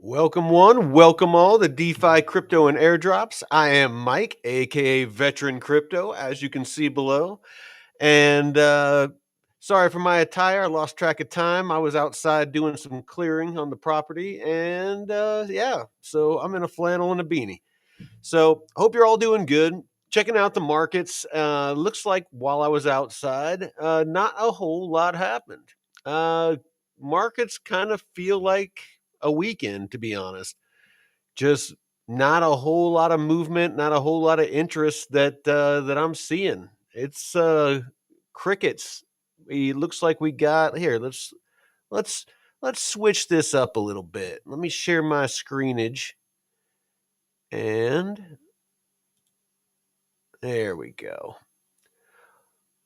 Welcome one, welcome all to DeFi Crypto and Airdrops. I am Mike, aka Veteran Crypto, as you can see below. And sorry for my attire, I lost track of time. I was outside doing some clearing on the property, and yeah, so I'm in a flannel and a beanie. So hope you're all doing good. Checking out the markets. Looks like while I was outside, not a whole lot happened. Uh, Markets kind of feel like a weekend, to be honest. Just not a whole lot of movement, not a whole lot of interest that I'm seeing. It's crickets. It looks like we got here. Let's let's switch this up a little bit. Let me share my screenage, and there we go.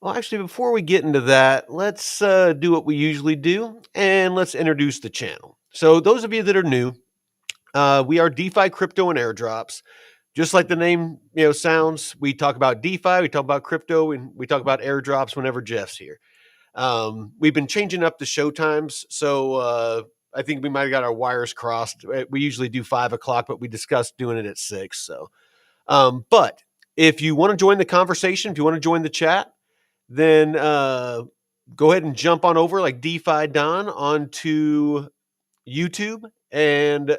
Well, actually, before we get into that, let's do what we usually do, and let's introduce the channel. So, those of you that are new, we are DeFi Crypto and Airdrops. Just like the name sounds, we talk about DeFi, we talk about crypto, and we talk about airdrops whenever Jeff's here. We've been changing up the show times, so I think we might have got our wires crossed. We usually do 5 o'clock, but we discussed doing it at 6. So, but if you want to join the conversation, if you want to join the chat, then go ahead and jump on over like DeFi Don onto YouTube and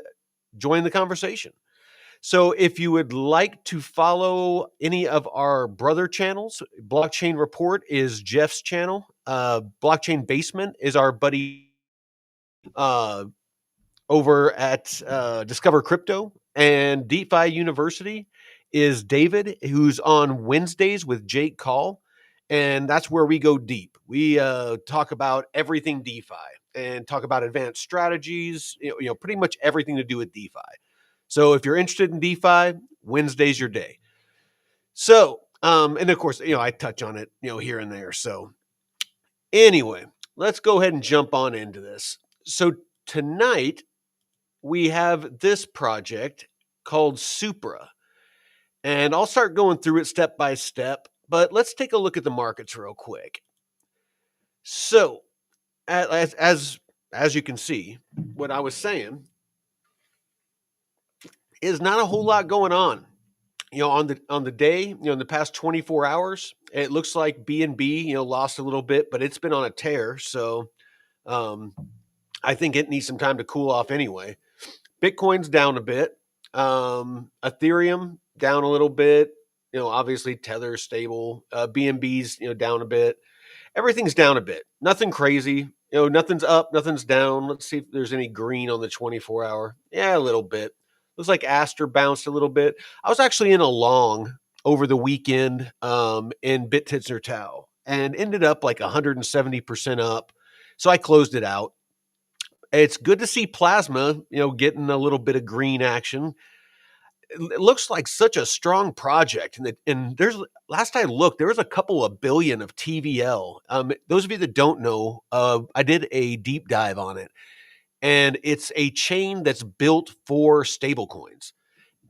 join the conversation. So if you would like to follow any of our brother channels, Blockchain Report is Jeff's channel. Blockchain Basement is our buddy over at Discover Crypto. And DeFi University is David, who's on Wednesdays with Jake Call. And that's where we go deep. We talk about everything DeFi and talk about advanced strategies, pretty much everything to do with DeFi. So if you're interested in DeFi, Wednesday's your day. So, and of course, I touch on it, here and there. So anyway, let's go ahead and jump on into this. So tonight we have this project called Supra, and I'll start going through it step by step, but let's take a look at the markets real quick. So as you can see, what I was saying is not a whole lot going on. On the day, in the past 24 hours, it looks like BNB, lost a little bit, but it's been on a tear. So I think it needs some time to cool off anyway. Bitcoin's down a bit. Ethereum down a little bit. Obviously Tether stable. BNB's, down a bit. Everything's down a bit. Nothing crazy. Nothing's up, nothing's down. Let's see if there's any green on the 24 hour. Yeah, a little bit. Looks like Aster bounced a little bit. I was actually in a long over the weekend in BitTits Tau and ended up like 170% up. So I closed it out. It's good to see Plasma, getting a little bit of green action. It looks like such a strong project. And there's, last I looked, there was a couple of billion of TVL. Those of you that don't know, I did a deep dive on it. And it's a chain that's built for stablecoins.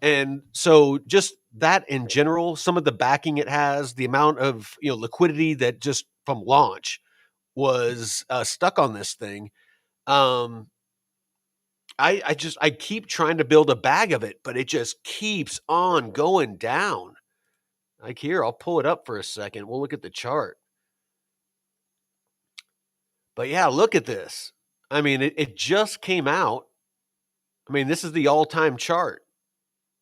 And so just that in general, some of the backing it has, the amount of liquidity that just from launch was stuck on this thing. I keep trying to build a bag of it, but it just keeps on going down. Like here, I'll pull it up for a second. We'll look at the chart. But yeah, look at this. I mean, it just came out. I mean, this is the all-time chart.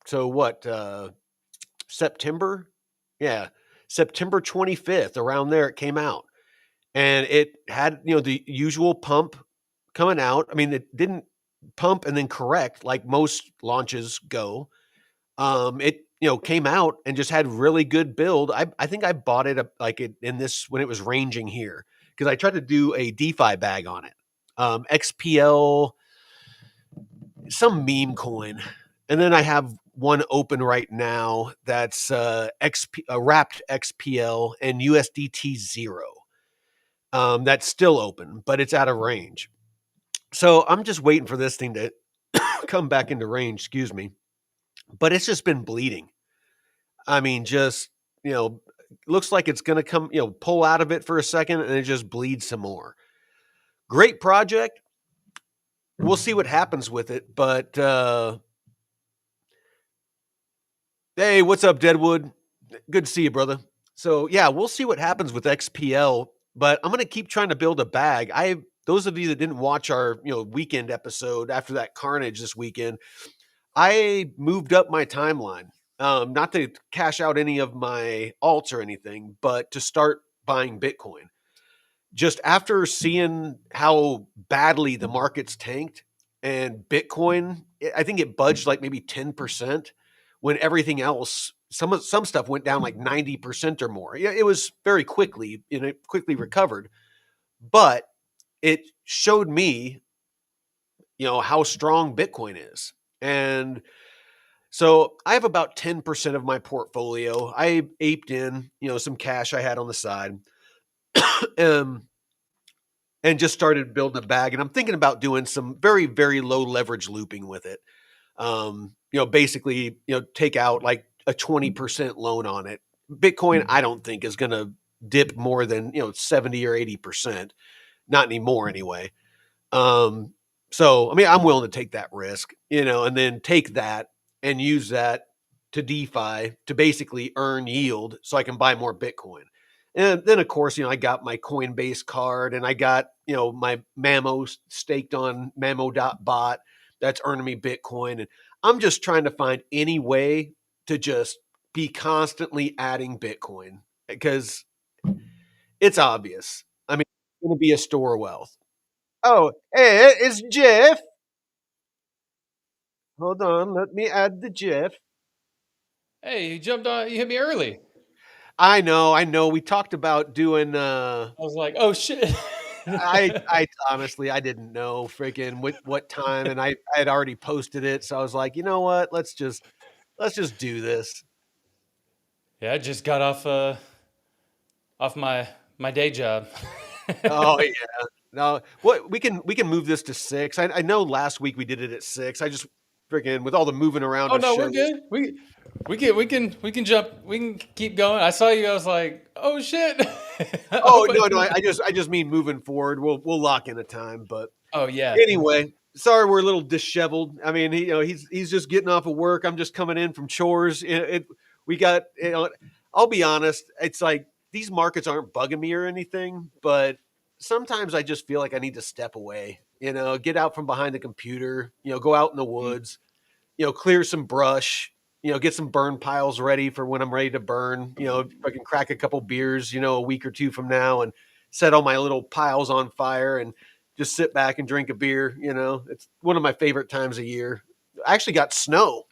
So what, September? Yeah, September 25th, around there it came out. And it had, the usual pump coming out. I mean, it didn't pump and then correct like most launches go. It, came out and just had really good build. I think I bought it in this when it was ranging here because I tried to do a DeFi bag on it. XPL, some meme coin. And then I have one open right now that's wrapped XPL and USDT 0. That's still open, but it's out of range. So I'm just waiting for this thing to come back into range, excuse me. But it's just been bleeding. I mean, just, looks like it's going to come, pull out of it for a second and it just bleeds some more. Great project. we'll see what happens with it. But hey, what's up, Deadwood? Good to see you, brother. So yeah, we'll see what happens with XPL. But I'm gonna keep trying to build a bag. I those of you that didn't watch our weekend episode after that carnage this weekend, I moved up my timeline. Not to cash out any of my alts or anything, but to start buying Bitcoin. Just after seeing how badly the markets tanked and Bitcoin, I think it budged like maybe 10% when everything else, some stuff went down like 90% or more. Yeah, it was very quickly, and it quickly recovered, but it showed me, how strong Bitcoin is. And so I have about 10% of my portfolio. I aped in, some cash I had on the side. um, and just started building a bag. And I'm thinking about doing some very, very low leverage looping with it. Basically, take out like a 20% loan on it. Bitcoin, I don't think is going to dip more than, 70 or 80%. Not anymore anyway. Um, so, I mean, I'm willing to take that risk, and then take that and use that to DeFi to basically earn yield so I can buy more Bitcoin. And then, of course, I got my Coinbase card and I got, my Mamo staked on Mamo.bot that's earning me Bitcoin. And I'm just trying to find any way to just be constantly adding Bitcoin because it's obvious. I mean, it's going to be a store of wealth. Oh, hey, it's Jeff. Hold on, let me add the Jeff. Hey, you jumped on. You hit me early. I know. We talked about doing I was like, oh shit. I honestly I didn't know freaking what time and I had already posted it, so I was like, you know what? Let's just do this. Yeah, I just got off my day job. Oh yeah. No, what we can move this to 6. I know last week we did it at 6. I just freaking with all the moving around Oh of no, we're shows. good. We can jump. We can keep going. I saw you. I was like, oh shit. I Oh hope I no, didn't. I just mean moving forward. We'll lock in a time, but Oh yeah. anyway, sorry we're a little disheveled. I mean, he's just getting off of work. I'm just coming in from chores. We got I'll be honest. It's like these markets aren't bugging me or anything, but sometimes I just feel like I need to step away. Get out from behind the computer. Go out in the Mm. woods. Clear some brush. Get some burn piles ready for when I'm ready to burn. If I can crack a couple beers, a week or two from now, and set all my little piles on fire and just sit back and drink a beer. It's one of my favorite times of year. I actually got snow.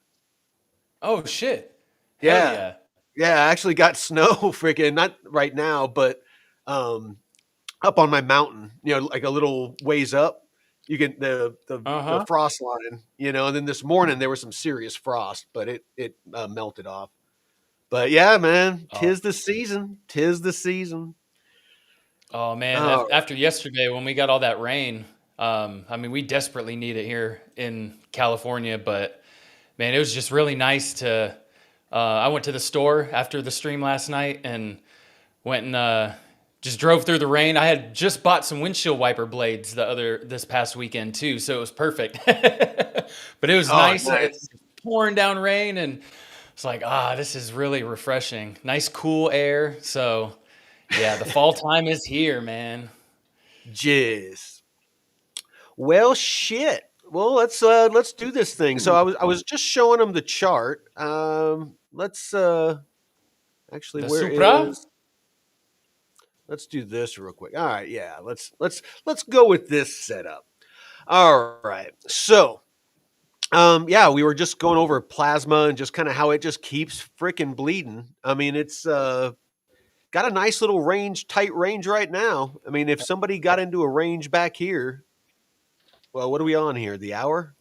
Oh shit. Hell Yeah, yeah. yeah, I actually got snow. Freaking not right now, but um, up on my mountain. Like a little ways up. You get Uh the huh. frost line. And then this morning there was some serious frost, but it melted off. But yeah, man, Oh. tis the season. Tis the season. Oh man. Oh, After yesterday when we got all that rain, I mean, we desperately need it here in California, but man, it was just really nice to. I went to the store after the stream last night and went and just drove through the rain. I had just bought some windshield wiper blades this past weekend too, so it was perfect. But it was oh, nice. It nice. was pouring down rain, and it's like, this is really refreshing. Nice cool air. So yeah, the fall time is here, man. Jizz. Well, shit. Well, let's do this thing. So I was just showing them the chart. Let's actually The where Supra. is let's do this real quick. All right, yeah. Let's go with this setup. All right. So, yeah, we were just going over plasma and just kind of how it just keeps freaking bleeding. I mean, it's got a nice little range, tight range right now. I mean, if somebody got into a range back here, well, what are we on here? The hour?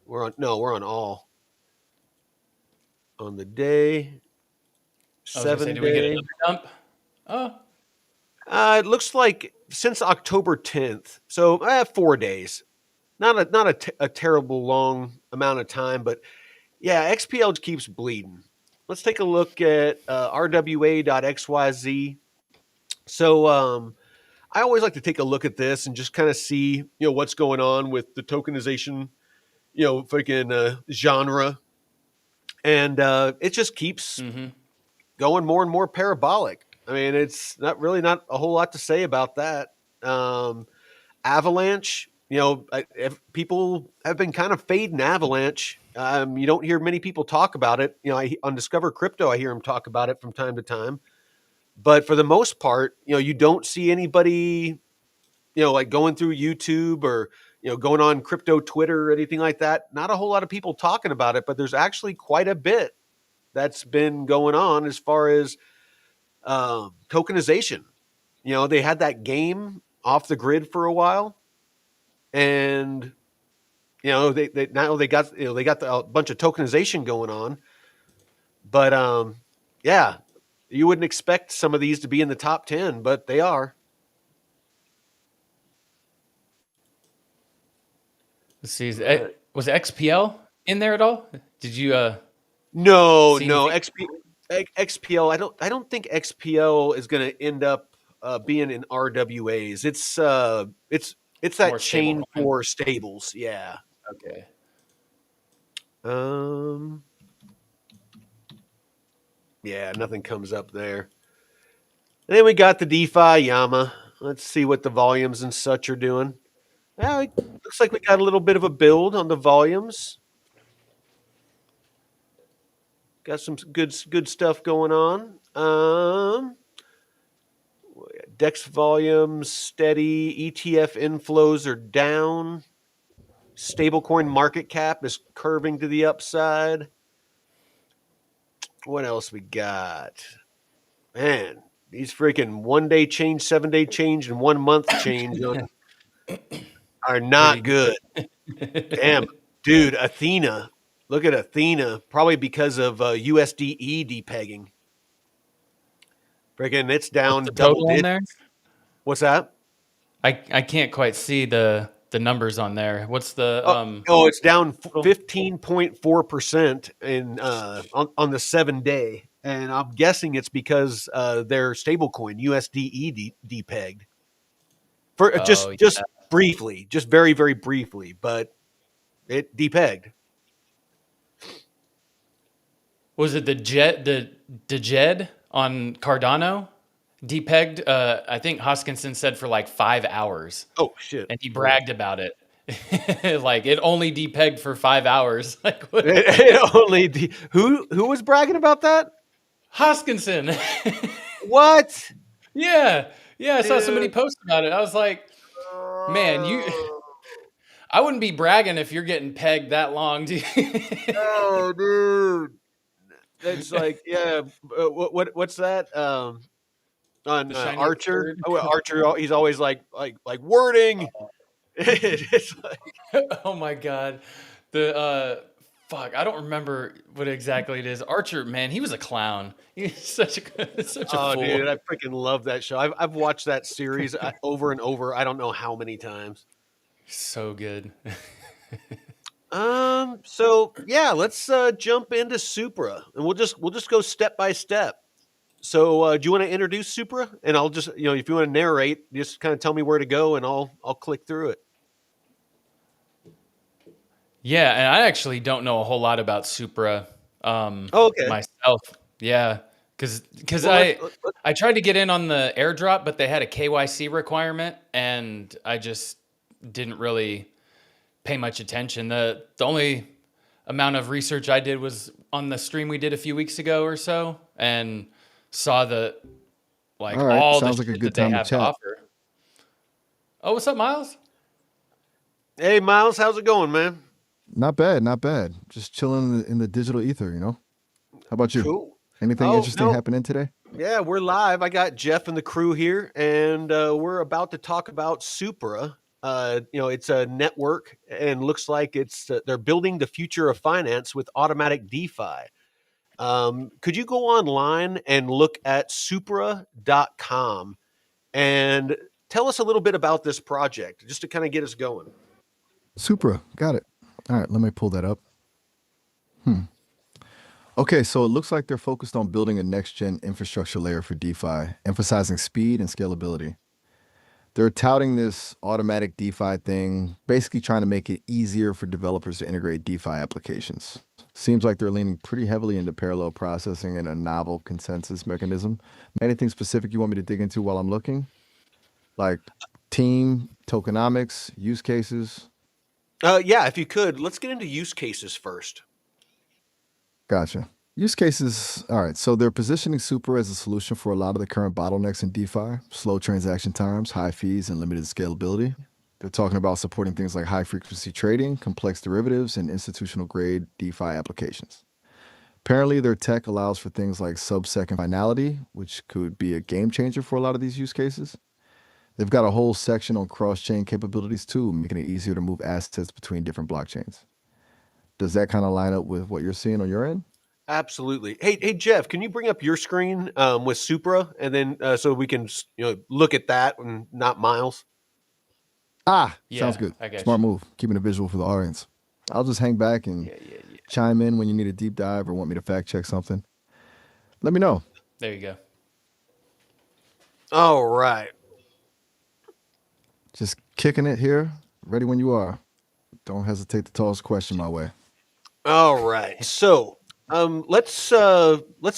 We're on all on the day, I was gonna say, 7 do we get day. another dump? Oh, It looks like since October 10th, so 4 days. Not a terrible long amount of time, but yeah, XPL keeps bleeding. Let's take a look at RWA.xyz. So I always like to take a look at this and just kind of see, what's going on with the tokenization, freaking genre, and it just keeps Mm-hmm. going more and more parabolic. I mean, it's not a whole lot to say about that. Avalanche, if people have been kind of fading Avalanche. You don't hear many people talk about it. On Discover Crypto, I hear them talk about it from time to time. But for the most part, you don't see anybody, like going through YouTube or, going on crypto Twitter or anything like that. Not a whole lot of people talking about it, but there's actually quite a bit that's been going on as far as tokenization. They had that game off the grid for a while, and they now they got a bunch of tokenization going on, but yeah, you wouldn't expect some of these to be in the top 10, but they are. Let's see. Uh, Was XPL in there at all? Did you no, see no, anything XPL. I don't think XPL is going to end up being in RWAs. It's that more stable chain coin? for stables. Yeah. Okay. Um. Yeah, nothing comes up there. And then we got the DeFi Yama. Let's see what the volumes and such are doing. It looks like we got a little bit of a build on the volumes. Got some good stuff going on. Dex volumes steady. ETF inflows are down. Stablecoin market cap is curving to the upside. What else we got? Man, these freaking 1 day change, 7 day change, and 1 month change are not Pretty good. good. Damn, dude, Athena. Look at Athena, probably because of USDE depegging. Freaking, it's What's the down double total on there? digits. What's that? I can't quite see the numbers on there. What's the It's down total? 15.4% in on the 7 day, and I'm guessing it's because their stablecoin USDE depegged for Oh just yeah. briefly, just very very briefly, but it depegged. Was it the Jed on Cardano? Depegged, I think Hoskinson said for like 5 hours, Oh shit! and he Yeah. bragged about it. Like it only depegged for 5 hours. Like what? It only who was bragging about that? Hoskinson. What, Yeah, yeah. I saw somebody dude? post about it. I was like, man, you. I wouldn't be bragging if you're getting pegged that long, dude. Oh, dude, that's like, yeah. What's that? On The shiny Archer. turd. Oh, Archer, he's always like wording. It's like, Oh my god. The fuck, I don't remember what exactly it is. Archer, man, he was a clown. He's such a oh, fool. dude, I freaking love that show. I've watched that series over and over. I don't know how many times. So good. So yeah, let's jump into Supra, and we'll just go step by step. So, do you want to introduce Supra? And I'll just, if you want to narrate, just kind of tell me where to go, and I'll click through it. Yeah, and I actually don't know a whole lot about Supra Oh, okay. myself. Yeah, because Well, I tried to get in on the airdrop, but they had a KYC requirement, and I just didn't really pay much attention. The only amount of research I did was on the stream we did a few weeks ago or so, and saw the like All right. all the Sounds like a shit that good they time to have to chat. offer. Oh, what's up, Miles? hey, Miles, how's it going, man? Not bad, not bad. Just chilling in the digital ether, How about you? Cool. Anything Oh interesting no, happening today? yeah, we're live. I got Jeff and the crew here, and we're about to talk about Supra. It's a network, and looks like they're building the future of finance with automatic DeFi. Could you go online and look at Supra.com and tell us a little bit about this project, just to kind of get us going? Supra, got it. All right, let me pull that up. Okay, so it looks like they're focused on building a next gen infrastructure layer for DeFi, emphasizing speed and scalability. They're touting this automatic DeFi thing, basically trying to make it easier for developers to integrate DeFi applications. Seems like they're leaning pretty heavily into parallel processing and a novel consensus mechanism. Anything specific you want me to dig into while I'm looking? Like team, tokenomics, use cases? Yeah, if you could, let's get into use cases first. Gotcha. Use cases. All right. So they're positioning Supra as a solution for a lot of the current bottlenecks in DeFi, slow transaction times, high fees, and limited scalability. They're talking about supporting things like high frequency trading, complex derivatives, and institutional grade DeFi applications. Apparently, their tech allows for things like sub-second finality, which could be a game changer for a lot of these use cases. They've got a whole section on cross-chain capabilities too, making it easier to move assets between different blockchains. Does that kind of line up with what you're seeing on your end? Absolutely. Hey, Jeff, can you bring up your screen with Supra, and then so we can look at that and not Miles? Ah, sounds Yeah, good. I got Smart you. move. Keeping it visual for the audience. I'll just hang back and Yeah, yeah, yeah. chime in when you need a deep dive or want me to fact check something. Let me know. There you go. All right. Just kicking it here. Ready when you are. Don't hesitate to toss a question my way. All right. So, let's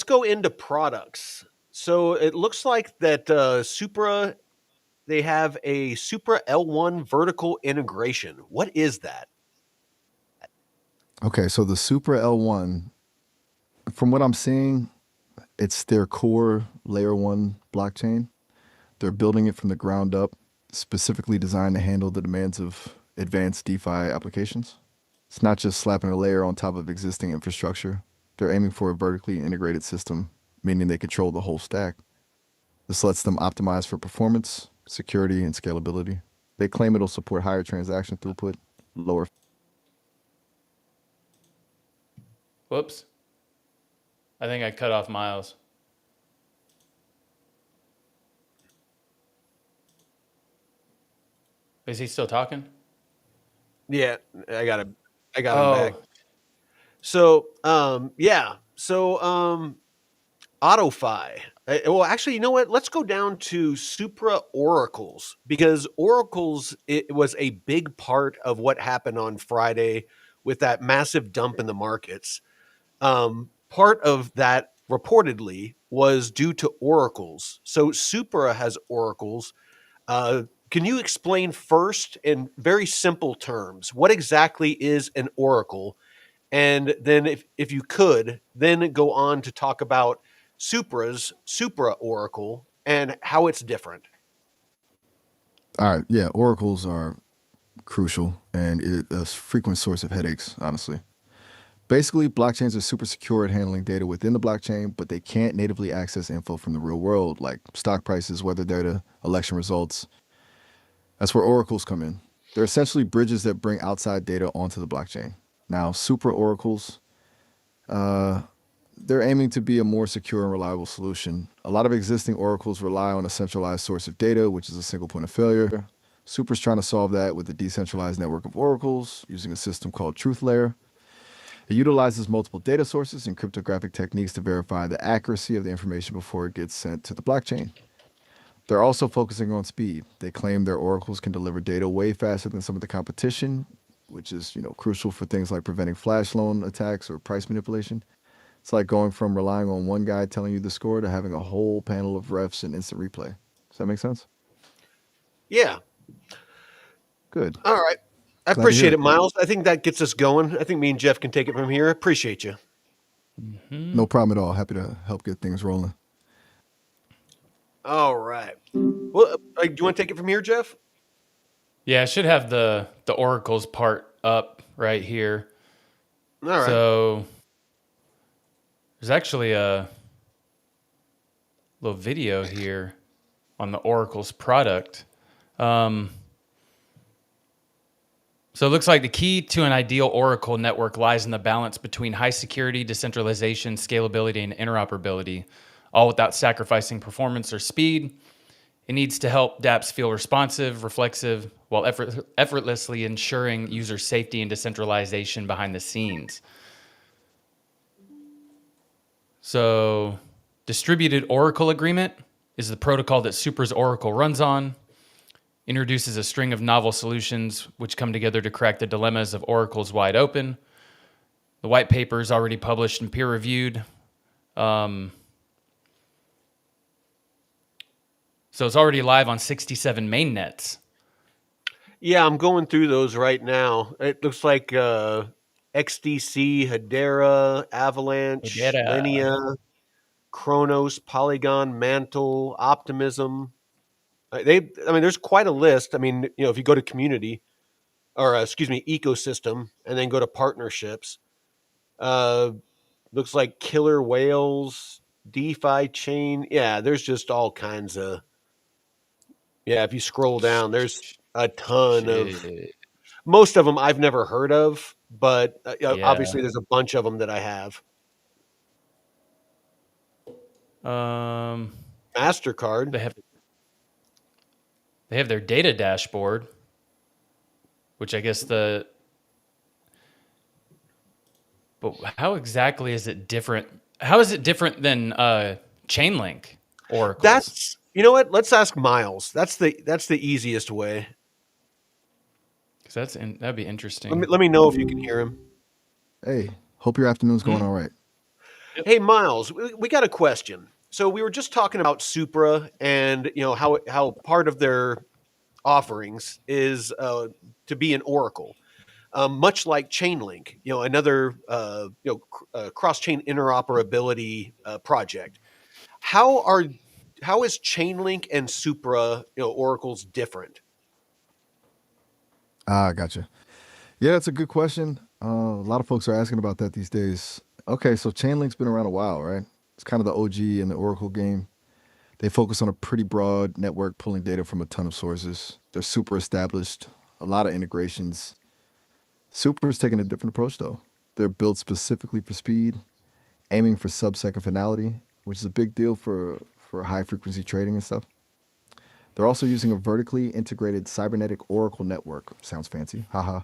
go into products. So it looks like that Supra, they have a Supra L1 vertical integration. What is that? Okay, so the Supra L1, from what I'm seeing, it's their core layer one blockchain. They're building it from the ground up, specifically designed to handle the demands of advanced DeFi applications. It's not just slapping a layer on top of existing infrastructure. They're aiming for a vertically integrated system, meaning they control the whole stack. This lets them optimize for performance, security, and scalability. They claim it'll support higher transaction throughput, lower. Whoops. I think I cut off Miles. Is he still talking? Yeah, I got him back. Oh, So, yeah. So, AutoFi. Well, actually, you know what? Let's go down to Supra oracles, because oracles, it was a big part of what happened on Friday with that massive dump in the markets. Part of that reportedly was due to oracles. So Supra has oracles. Can you explain first, in very simple terms, what exactly is an oracle? And then if you could, then go on to talk about Supra's Supra Oracle and how it's different. All right, yeah, oracles are crucial and a frequent source of headaches, honestly. Basically, blockchains are super secure at handling data within the blockchain, but they can't natively access info from the real world, like stock prices, weather data, election results. That's where oracles come in. They're essentially bridges that bring outside data onto the blockchain. Now, super oracles, uh, they're aiming to be a more secure and reliable solution. A lot of existing oracles rely on a centralized source of data, which is a single point of failure. Super's trying to solve that with a decentralized network of oracles using a system called Truth Layer. It utilizes multiple data sources and cryptographic techniques to verify the accuracy of the information before it gets sent to the blockchain. They're also focusing on speed. They claim their oracles can deliver data way faster than some of the competition, which is, crucial for things like preventing flash loan attacks or price manipulation. It's like going from relying on one guy telling you the score to having a whole panel of refs and instant replay. Does that make sense? Yeah. Good. All right. I Glad to hear appreciate it. it, Miles. I think that gets us going. I think me and Jeff can take it from here. Appreciate you. hmm No problem at all. Happy to help get things rolling. All right. Well, do you want to take it from here, Jeff? yeah. I should have the oracles part up right here. All right. So there's actually a little video here on the oracles product. Um, So it looks like the key to an ideal Oracle network lies in the balance between high security, decentralization, scalability, and interoperability, all without sacrificing performance or speed. It needs to help dApps feel responsive, reflexive, while effortlessly ensuring user safety and decentralization behind the scenes. So, distributed Oracle agreement is the protocol that Supra's Oracle runs on. introduces a string of novel solutions which come together to crack the dilemmas of oracles wide open. The white paper is already published and peer-reviewed. So it's already live on 67 mainnets. Yeah, I'm going through those right now. It looks like XDC, Hedera, Avalanche, Linea, Chronos, Polygon, Mantle, Optimism. I mean, there's quite a list. I mean, if you go to community, or excuse me, ecosystem, and then go to partnerships, uh, looks like Killer Whales, DeFi Chain. Yeah, there's just all kinds of. Yeah, if you scroll down, there's a ton of. Shit. Most of them I've never heard of, but Yeah. obviously there's a bunch of them that I have. Mastercard. They have their data dashboard, which I guess but how exactly is it different? How is it different than Chainlink oracles? That's, you know what? Let's ask Miles. That's the easiest way. Because that'd be interesting. Let me know if you can hear him. Hey, hope your afternoon's going all right. Hey, Miles, we got a question. So we were just talking about Supra and how part of their offerings is to be an oracle, much like Chainlink, another cross-chain interoperability project. How is Chainlink and Supra oracles different? Gotcha. Yeah, that's a good question. A lot of folks are asking about that these days. Okay, so Chainlink's been around a while, right? It's kind of the OG in the Oracle game. They focus on a pretty broad network, pulling data from a ton of sources. They're super established, a lot of integrations. Supra's taking a different approach, though. They're built specifically for speed, aiming for sub-second finality, which is a big deal for high-frequency trading and stuff. They're also using a vertically integrated cybernetic oracle network. Sounds fancy, haha.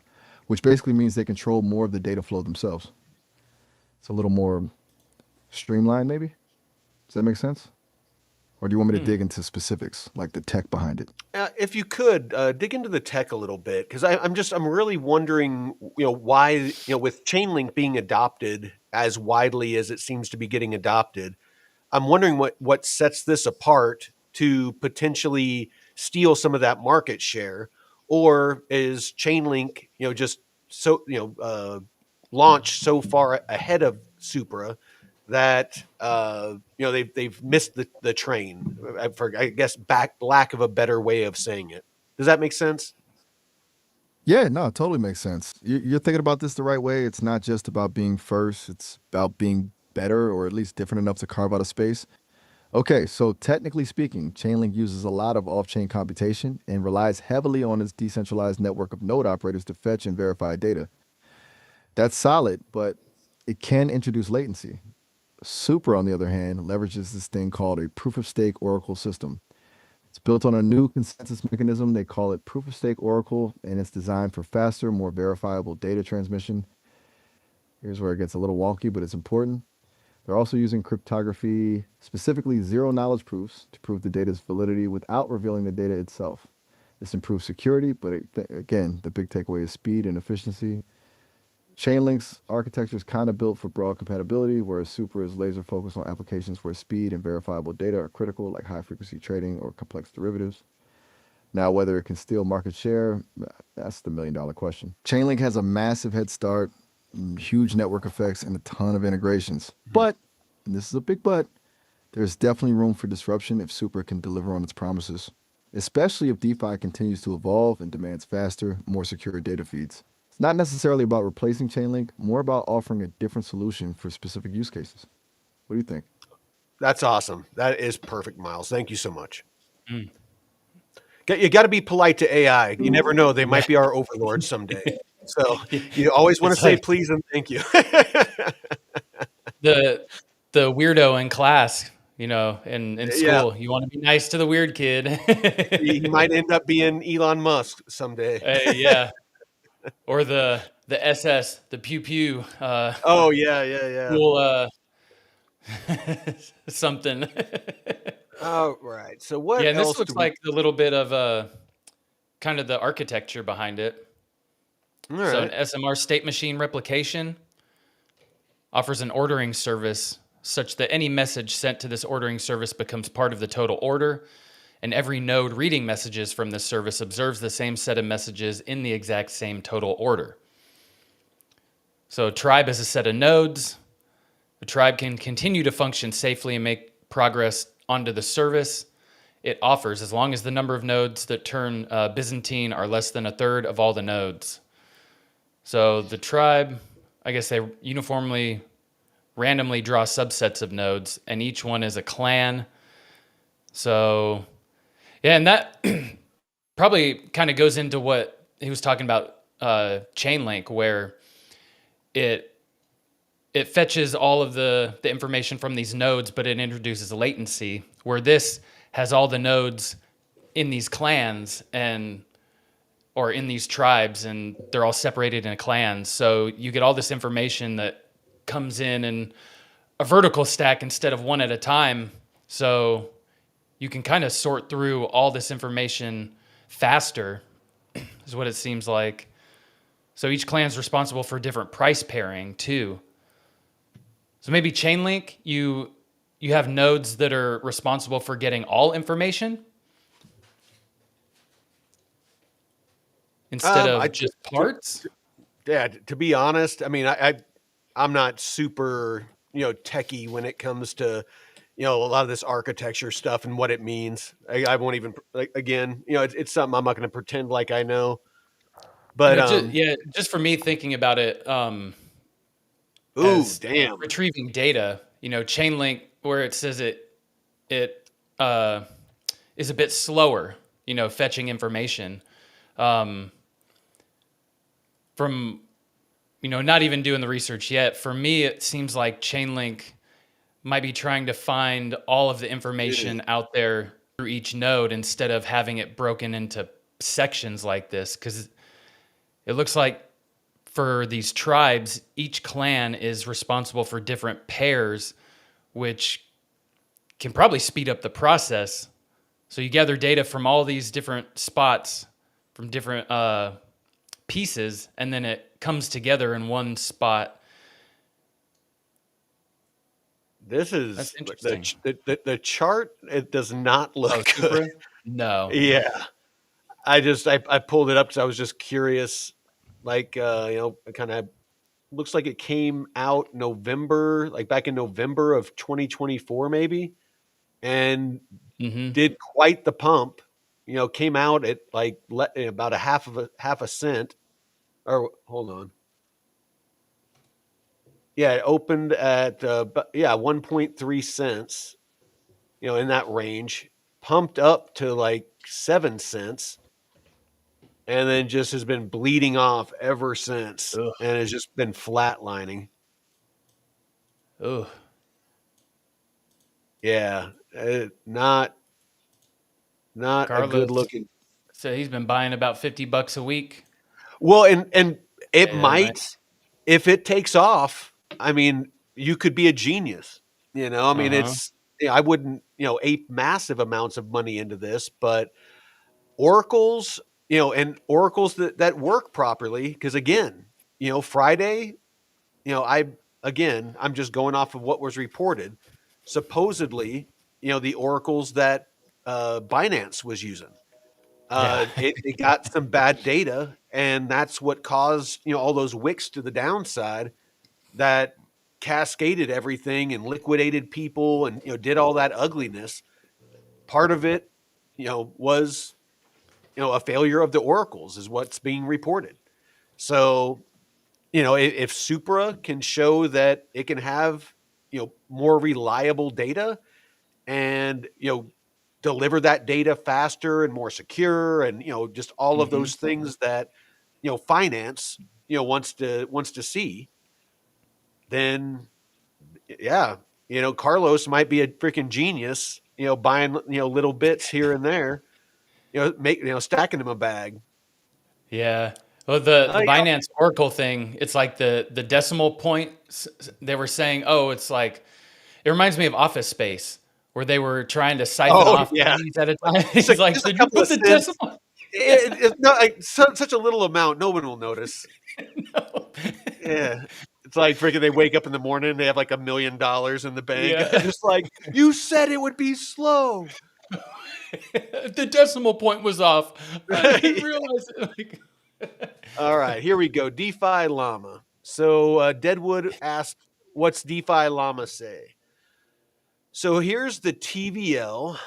Which basically means they control more of the data flow themselves. It's a little more streamlined, maybe? Does that make sense? Or do you want me to dig into specifics, like the tech behind it? If you could dig into the tech a little bit, because I'm really wondering, why, with Chainlink being adopted as widely as it seems to be getting adopted, I'm wondering what sets this apart to potentially steal some of that market share, or is Chainlink, just so launched so far ahead of Supra that they've missed the train. I guess lack of a better way of saying it. Does that make sense? Yeah, no, it totally makes sense. You're thinking about this the right way. It's not just about being first, it's about being better or at least different enough to carve out a space. Okay, so technically speaking, Chainlink uses a lot of off-chain computation and relies heavily on its decentralized network of node operators to fetch and verify data. That's solid, but it can introduce latency. Supra, on the other hand, leverages this thing called a proof-of-stake oracle system. It's built on a new consensus mechanism. They call it proof-of-stake oracle, and it's designed for faster, more verifiable data transmission. Here's where it gets a little wonky, but it's important. They're also using cryptography, specifically zero-knowledge proofs, to prove the data's validity without revealing the data itself. This improves security, but again, the big takeaway is speed and efficiency. Chainlink's architecture is kind of built for broad compatibility, whereas Supra is laser focused on applications where speed and verifiable data are critical, like high-frequency trading or complex derivatives. Now, whether it can steal market share, that's the million-dollar question. Chainlink has a massive head start, huge network effects, and a ton of integrations. But, and this is a big but, there's definitely room for disruption if Supra can deliver on its promises, especially if DeFi continues to evolve and demands faster, more secure data feeds. It's not necessarily about replacing Chainlink, more about offering a different solution for specific use cases. What do you think? That's awesome. That is perfect, Miles. Thank you so much. You got to be polite to AI. You never know; they might be our overlords someday. So you always want to say please and thank you. the weirdo in class, in school, you want to be nice to the weird kid. He might end up being Elon Musk someday. Yeah. Or the SS, the pew pew. Oh yeah. Cool, something. Oh right. So what Yeah, and this else looks do we? like a little bit of kind of the architecture behind it. All So an right. SMR state machine replication offers an ordering service such that any message sent to this ordering service becomes part of the total order, and every node reading messages from this service observes the same set of messages in the exact same total order. So a tribe is a set of nodes. The tribe can continue to function safely and make progress onto the service it offers, as long as the number of nodes that turn Byzantine are less than a third of all the nodes. So the tribe, I guess they uniformly, randomly draw subsets of nodes, and each one is a clan. So, yeah, and that probably kind of goes into what he was talking about, Chainlink, where it fetches all of the information from these nodes, but it introduces latency, where this has all the nodes in these clans or in these tribes, and they're all separated in clans. So you get all this information that comes in a vertical stack instead of one at a time. So you can kind of sort through all this information faster, is what it seems like. So each clan is responsible for different price pairing too. So maybe Chainlink, you have nodes that are responsible for getting all information instead of just parts. Yeah, to be honest, I mean, I'm not super, techie when it comes to, a lot of this architecture stuff and what it means. I won't even, like, again, it's something I'm not going to pretend like I know. But just for me thinking about it, ooh, as damn, retrieving data, Chainlink, where it says it is a bit slower, fetching information. From, not even doing the research yet, for me, it seems like Chainlink might be trying to find all of the information out there through each node instead of having it broken into sections like this. Because it looks like for these tribes, each clan is responsible for different pairs, which can probably speed up the process. So you gather data from all these different spots, from different pieces, and then it comes together in one spot. This is That's interesting. The chart. It does not look good. Supra? No. Yeah, I pulled it up because I was just curious. Like, it kind of looks like it came out November, like back in November of 2024, maybe, and did quite the pump. Came out at like about a half a cent. Or hold on. Yeah, it opened at 1.3 cents. In that range, pumped up to like 7 cents, and then just has been bleeding off ever since. Ugh. And has just been flatlining. Ugh. Yeah, not Carlos, a good looking. So he's been buying about $50 a week. Well, and it Yeah, might, nice. if it takes off. I mean, you could be a genius. I mean, it's. I wouldn't, ape massive amounts of money into this, but oracles, and oracles that work properly. Because again, Friday, I'm just going off of what was reported. Supposedly, the oracles that Binance was using, it got some bad data, and that's what caused all those wicks to the downside that cascaded everything and liquidated people and did all that ugliness. Part of it, was a failure of the oracles is what's being reported. So, if Supra can show that it can have more reliable data and deliver that data faster and more secure, and just all of those things that finance wants to see, then yeah, Carlos might be a freaking genius, buying little bits here and there, stacking them a bag. Yeah. Well, the Binance Oracle thing, it's like the decimal points they were saying, it's like, it reminds me of Office Space, where they were trying to siphon off pennies at a time. It's like, just a did you couple put of the cents. decimal? It's not like such a little amount. No one will notice. No. Yeah. It's like freaking they wake up in the morning, they have like $1 million in the bank, and they're Yeah. just like, you said it would be slow. The decimal point was off. I didn't realize it. Like, All right, here we go. DeFi Llama. So Deadwood asked, what's DeFi Llama say? So here's the TVL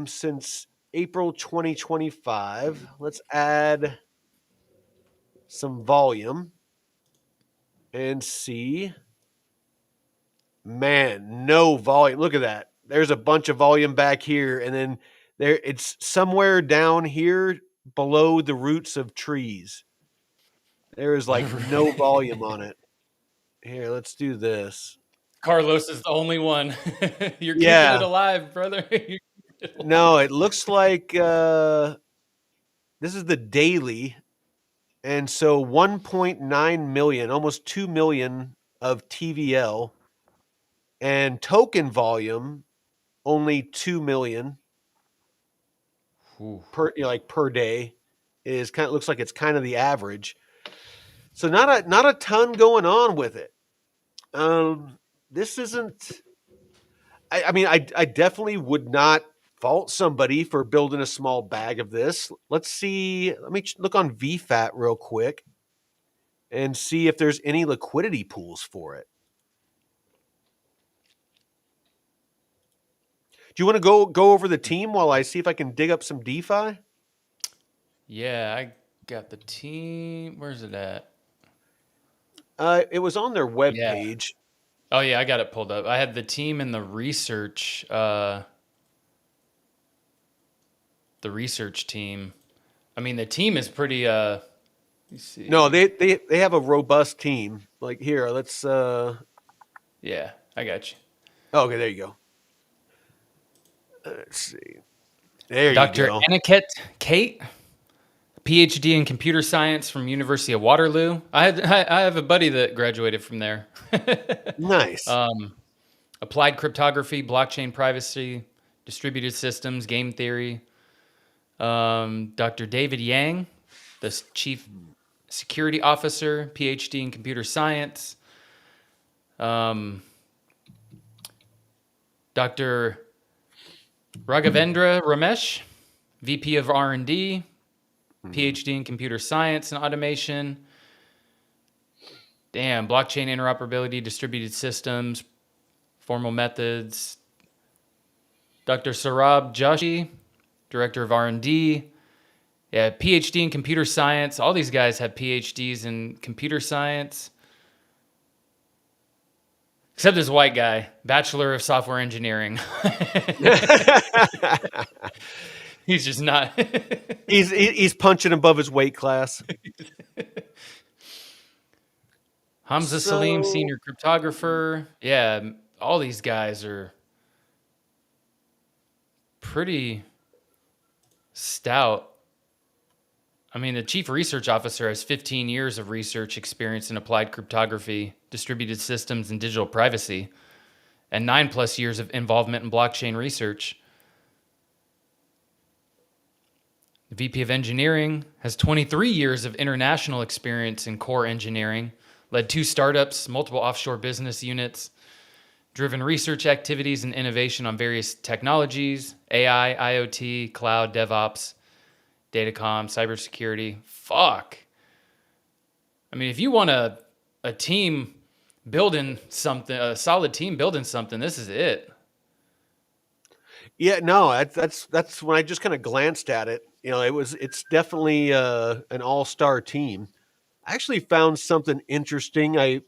since April 2025. Let's add some volume and see. Man, no volume. Look at that. There's a bunch of volume back here, and then there it's somewhere down here below the roots of trees. There is like no volume on it. Here, let's do this. Carlos is the only one. You're keeping it Yeah. alive, brother. You're keeping it alive. No, it looks like this is the daily. And so 1.9 million, almost 2 million of TVL, and token volume only 2 million Ooh. per like per day is kind of looks like it's kind of the average. So not a ton going on with it. This isn't. I mean, I definitely would not fault somebody for building a small bag of this. Let's see. Let me look on VFAT real quick and see if there's any liquidity pools for it. Do you want to go over the team while I see if I can dig up some DeFi? Yeah, I got the team. Where's it at? It was on their web Yeah. page. Oh yeah, I got it pulled up. I had the team and the research team. I mean, the team is pretty let me see. No, they have a robust team. Like here, let's Yeah, I got you. okay, there you go. Let's see. There Dr. you go. Aniket Kate, PhD in computer science from University of Waterloo. I have a buddy that graduated from there. Nice. Applied cryptography, blockchain privacy, distributed systems, game theory. Dr. David Yang, the chief security officer, PhD in computer science. Dr. Raghavendra Ramesh, VP of R&D, PhD in computer science and automation. Damn, blockchain interoperability, distributed systems, formal methods. Dr. Sarab Joshi, Director of R&D. Yeah, PhD in computer science. All these guys have PhDs in computer science. Except this white guy, Bachelor of Software Engineering. He's just not. he's punching above his weight class. Hamza Salim, senior cryptographer. Yeah, all these guys are pretty stout. I mean, the chief research officer has 15 years of research experience in applied cryptography, distributed systems, and digital privacy, and 9+ years of involvement in blockchain research. The VP of engineering has 23 years of international experience in core engineering, led 2 startups, multiple offshore business units, driven research activities and innovation on various technologies, AI, IoT, cloud, DevOps, datacom, cybersecurity. Fuck. I mean, if you want a team building something, a solid team building something, this is it. Yeah, no, that's when I just kind of glanced at it. You know, it's definitely an all-star team. I actually found something interesting. I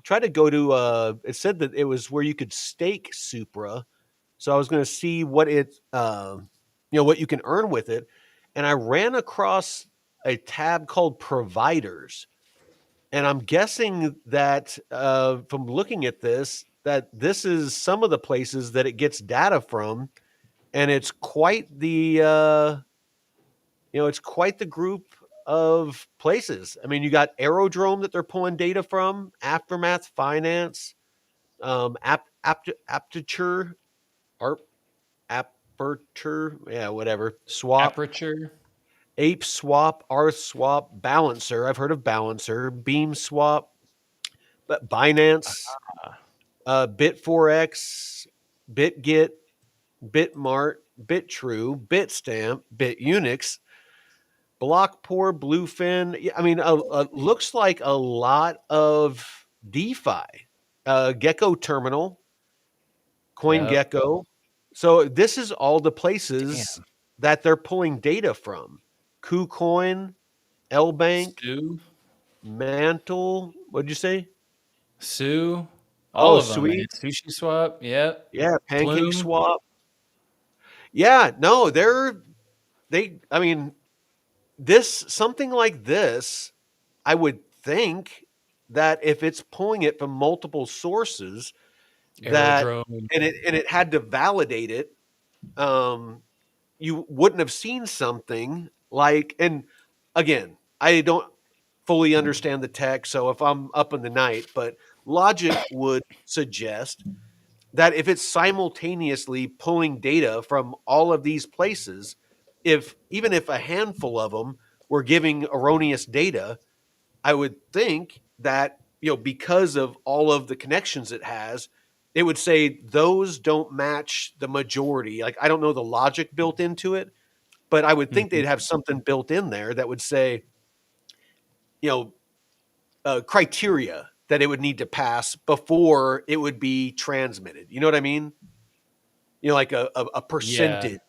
tried to go to it said that it was where you could stake Supra. So I was going to see what what you can earn with it, and I ran across a tab called providers. And I'm guessing that from looking at this, that this is some of the places that it gets data from, and it's quite the it's quite the group of places. I mean, you got Aerodrome that they're pulling data from, Aftermath Finance, Aptiture, Art, Aperture, yeah, whatever, Swap, Aperture. Ape Swap, Arth Swap, Balancer. I've heard of Balancer, Beam Swap, but Binance, Bit4x, BitGet, Bitmart, BitTrue, Bitstamp, BitUnix, Blockpour, Bluefin. I mean, looks like a lot of DeFi. Gecko Terminal, Yep. CoinGecko. So this is all the Damn. places that they're pulling data from. KuCoin, LBank, Sue. Mantle. What'd you say? Sue. All Oh, of them, man. sweet. Sushi Swap. Yep. Yeah, Pancake Plume. Swap. Yeah, no, I mean, this something like this, I would think that if it's pulling it from multiple sources, that Aerodrome. and it had to validate it, um, you wouldn't have seen something like. And again, I don't fully understand the tech, so if I'm up in the night, but logic would suggest that if it's simultaneously pulling data from all of these places, if even if a handful of them were giving erroneous data, I would think that, because of all of the connections it has, it would say those don't match the majority. Like, I don't know the logic built into it, but I would think Mhm. they'd have something built in there that would say, you know, criteria that it would need to pass before it would be transmitted. You know what I mean? Like a Yeah. percentage,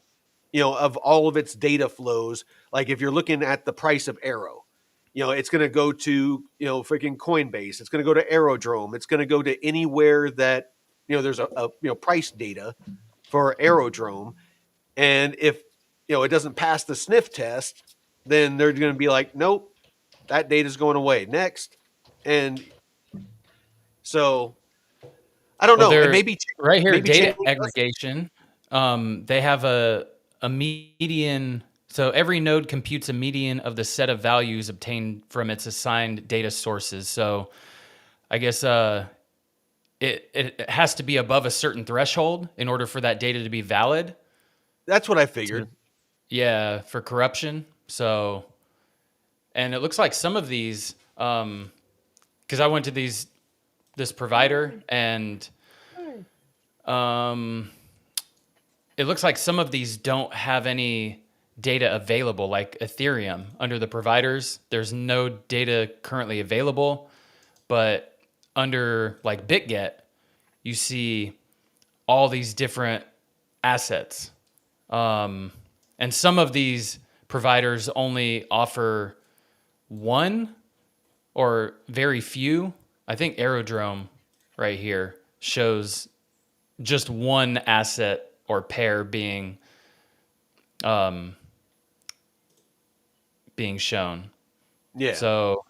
of all of its data flows. Like if you're looking at the price of Arrow, it's going to go to, freaking Coinbase. It's going to go to Aerodrome. It's going to go to anywhere that, there's a price data for Aerodrome. And if, it doesn't pass the sniff test, then they're going to be like, nope, that data's going away next. And so I don't Well, know. And they're maybe, right here, maybe data Chainlink does. aggregation. They have a median. So every node computes a median of the set of values obtained from its assigned data sources. So I guess it has to be above a certain threshold in order for that data to be valid. That's what I So, figured. yeah, for corruption. So, and it looks like some of these, because I went to this provider and um, it looks like some of these don't have any data available, like Ethereum under the providers. There's no data currently available, but under like BitGet, you see all these different assets. And some of these providers only offer one or very few. I think Aerodrome right here shows just one asset or pair um, being shown. Yeah. So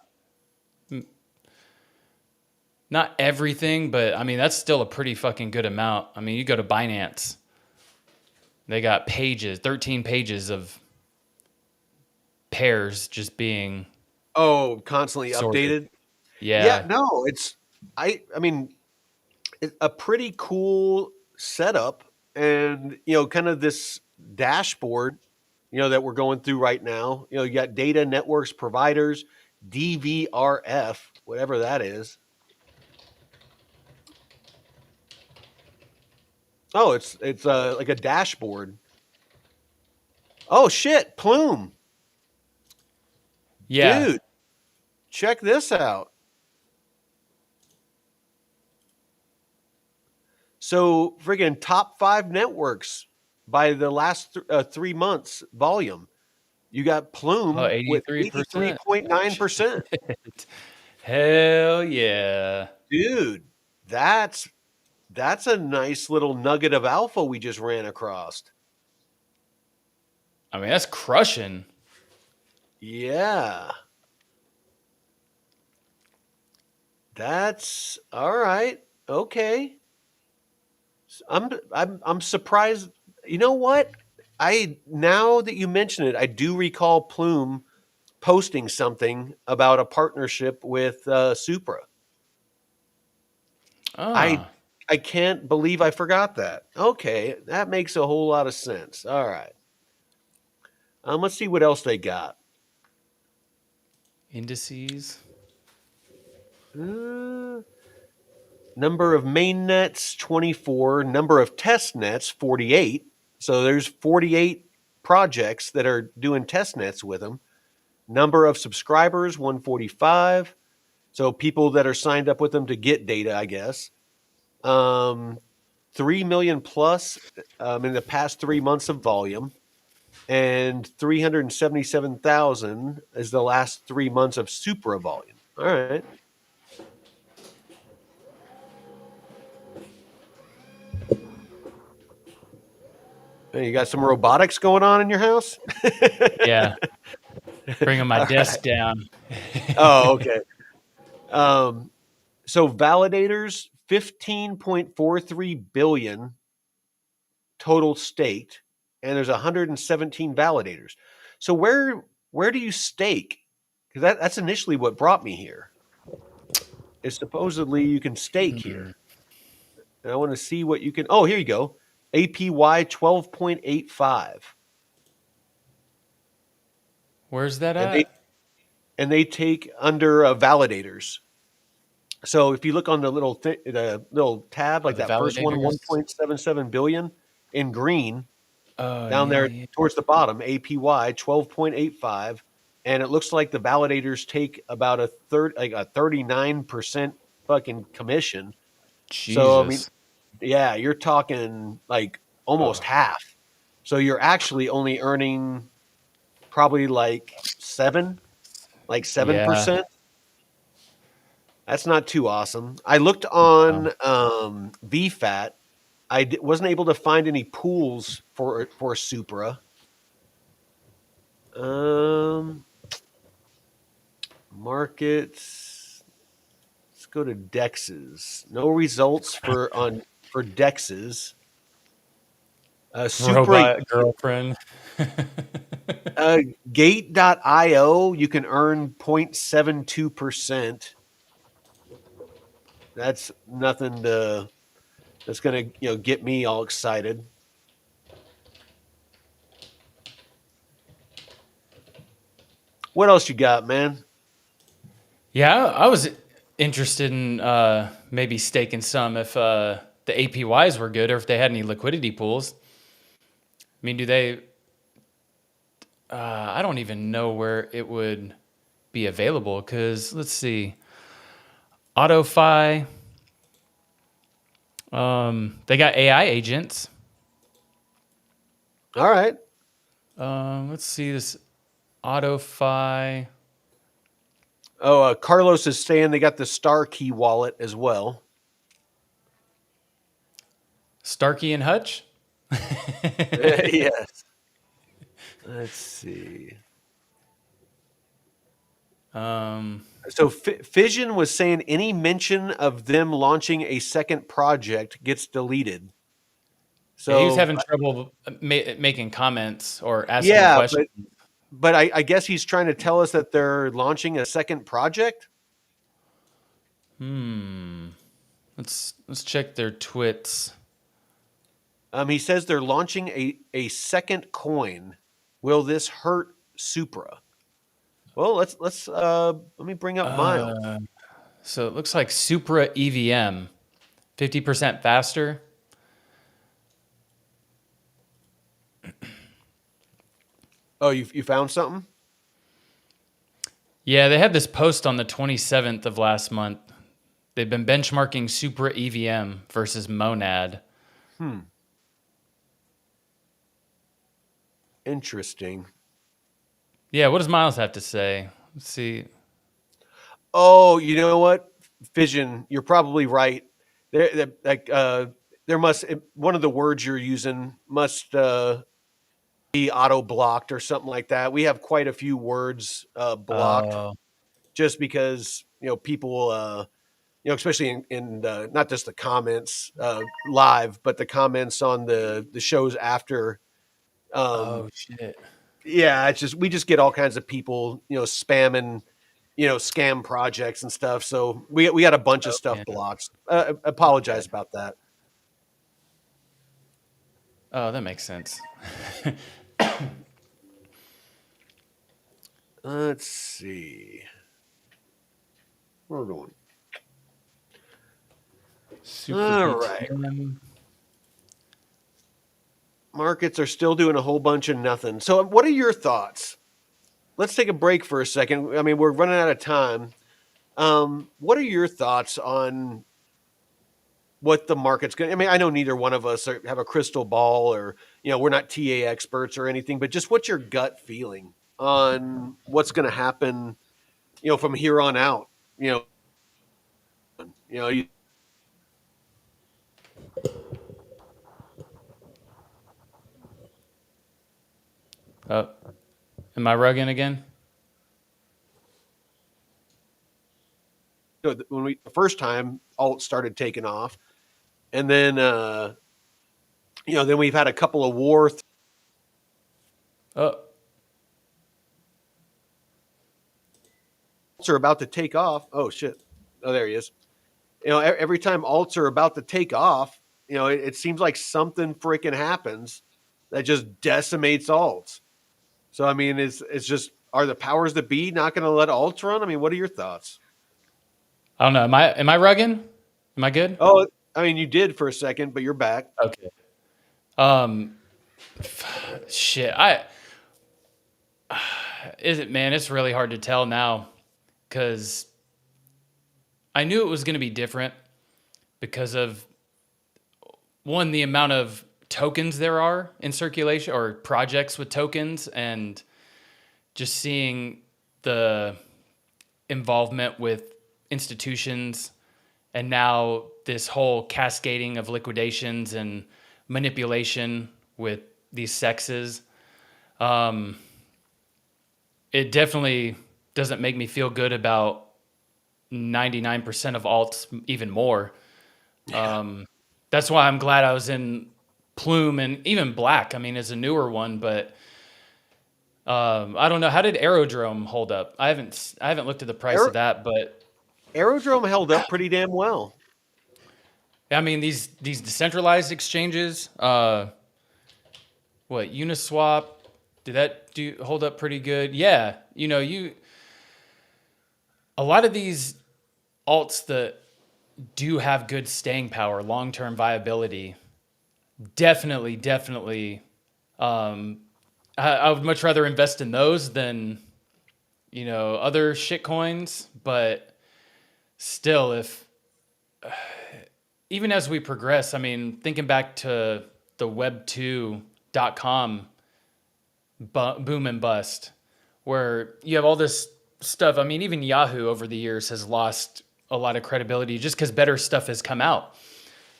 not everything, but I mean that's still a pretty fucking good amount. I mean, you go to Binance, they got pages, 13 pages of pairs just being Oh, constantly sorted. updated. Yeah, Yeah. no, I mean, it's a pretty cool setup, and kind of this dashboard, that we're going through right now. You got data networks providers, DVRF, whatever that is. Oh, it's like a dashboard. Oh shit, Plume, Yeah. dude, check this out. So friggin' top 5 networks by the last 3 months volume. You got Oh, Plume with 83%. 83.9%. Hell yeah. Dude, that's that's a nice little nugget of alpha we just ran across. I mean, that's crushing. Yeah. That's all right. Okay. I'm surprised. You know what? I Now that you mention it, I do recall Plume posting something about a partnership with Supra. I Ah. I can't believe I forgot that. Okay, that makes a whole lot of sense. All right. Let's see what else they got. Indices. Number of main nets, 24. Number of test nets, 48. So there's 48 projects that are doing test nets with them. Number of subscribers, 145. So people that are signed up with them to get data, I guess. 3 million plus in the past 3 months of volume. And 377,000 is the last 3 months of Supra volume. All right. Hey, you got some robotics going on in your house? Yeah. Bringing my All desk right. down. Oh, okay. So validators, 15.43 billion total staked, and there's 117 validators. So where do you stake? Because that's initially what brought me here. Is supposedly you can stake here. And I want to see what you can. Oh, here you go. APY 12.85. Where's that And at? they take under validators. So if you look on the little tab, Oh, like the that first one, validators. 1.77 billion in green, Oh, down yeah, there yeah. towards the bottom, APY 12.85, and it looks like the validators take about a 39% fucking commission. So I mean, Jesus. yeah, you're talking like almost Oh, half. So you're actually only earning probably like yeah. 7%. That's not too awesome. I looked Oh. on VFAT. Wasn't able to find any pools for Supra. Um, Markets. Let's go to Dexes. No results for Dexes. Supra Robot girlfriend. Gate.io, you can earn 0.72%. That's nothing that's gonna get me all excited. What else you got, man? Yeah, I was interested in maybe staking some if the APYs were good or if they had any liquidity pools. I mean, do they? I don't even know where it would be available because let's see, AutoFi. They got AI agents. All right. Let's see this AutoFi. Oh, Carlos is saying they got the Star Key wallet as well. Starkey and Hutch. Yes. Let's see. So Fission was saying any mention of them launching a second project gets deleted. Yeah, he was So having trouble making comments or asking yeah, questions. but I guess he's trying to tell us that they're launching a second project. Let's check their twits. He says they're launching a second coin. Will this hurt Supra? Well, let me bring up Miles. So it looks like Supra EVM, 50% faster. Oh, you found something? Yeah, they had this post on the 27th of last month. They've been benchmarking Supra EVM versus Monad. Interesting. Yeah, what does Miles have to say? Let's see. Oh, you know what? Fission, you're probably right. There must one of the words you're using must be auto blocked or something like that. We have quite a few words blocked Oh, just because people especially in not just the comments live, but the comments on the shows after. Um, oh shit. yeah, it's just we just get all kinds of people spamming scam projects and stuff. So we got a bunch of Oh, stuff yeah. blocked. Okay. Apologize about that. Oh, that makes sense. Let's see. Where we're going. Super All right. BTM. Markets are still doing a whole bunch of nothing. So, what are your thoughts? Let's take a break for a second. I mean, we're running out of time. What are your thoughts on what the market's going to? I mean, I know neither one of us have a crystal ball, or we're not TA experts or anything. But just what's your gut feeling on what's going to happen? From here on out. You know, you know, you, Oh, am I rugging again? when the first time alt started taking off, and then then we've had a couple of Oh, alts are about to take off. Oh shit! Oh, there he is. Every time alts are about to take off, it seems like something freaking happens that just decimates alts. So I mean, it's just, are the powers that be not going to let alts run? I mean, what are your thoughts? I don't know. Am I rugging? Am I good? Oh, I mean, you did for a second, but you're back. Okay. Um, shit. Is it, man? It's really hard to tell now because I knew it was going to be different because of one, the amount of tokens there are in circulation or projects with tokens, and just seeing the involvement with institutions, and now this whole cascading of liquidations and manipulation with these sexes. It definitely doesn't make me feel good about 99% of alts even more. That's why I'm glad I was in Plume and even Black. I mean, is a newer one, but I don't know. How did Aerodrome hold up? I haven't looked at the price Aer- of that, but Aerodrome held up pretty damn well. I mean, these decentralized exchanges, what Uniswap, did that hold up pretty good? Yeah, a lot of these alts that do have good staying power, long term viability, definitely. I would much rather invest in those than other shit coins, but still, if even as we progress, I mean, thinking back to the web2.com boom and bust, where you have all this stuff. I mean, even Yahoo over the years has lost a lot of credibility just because better stuff has come out.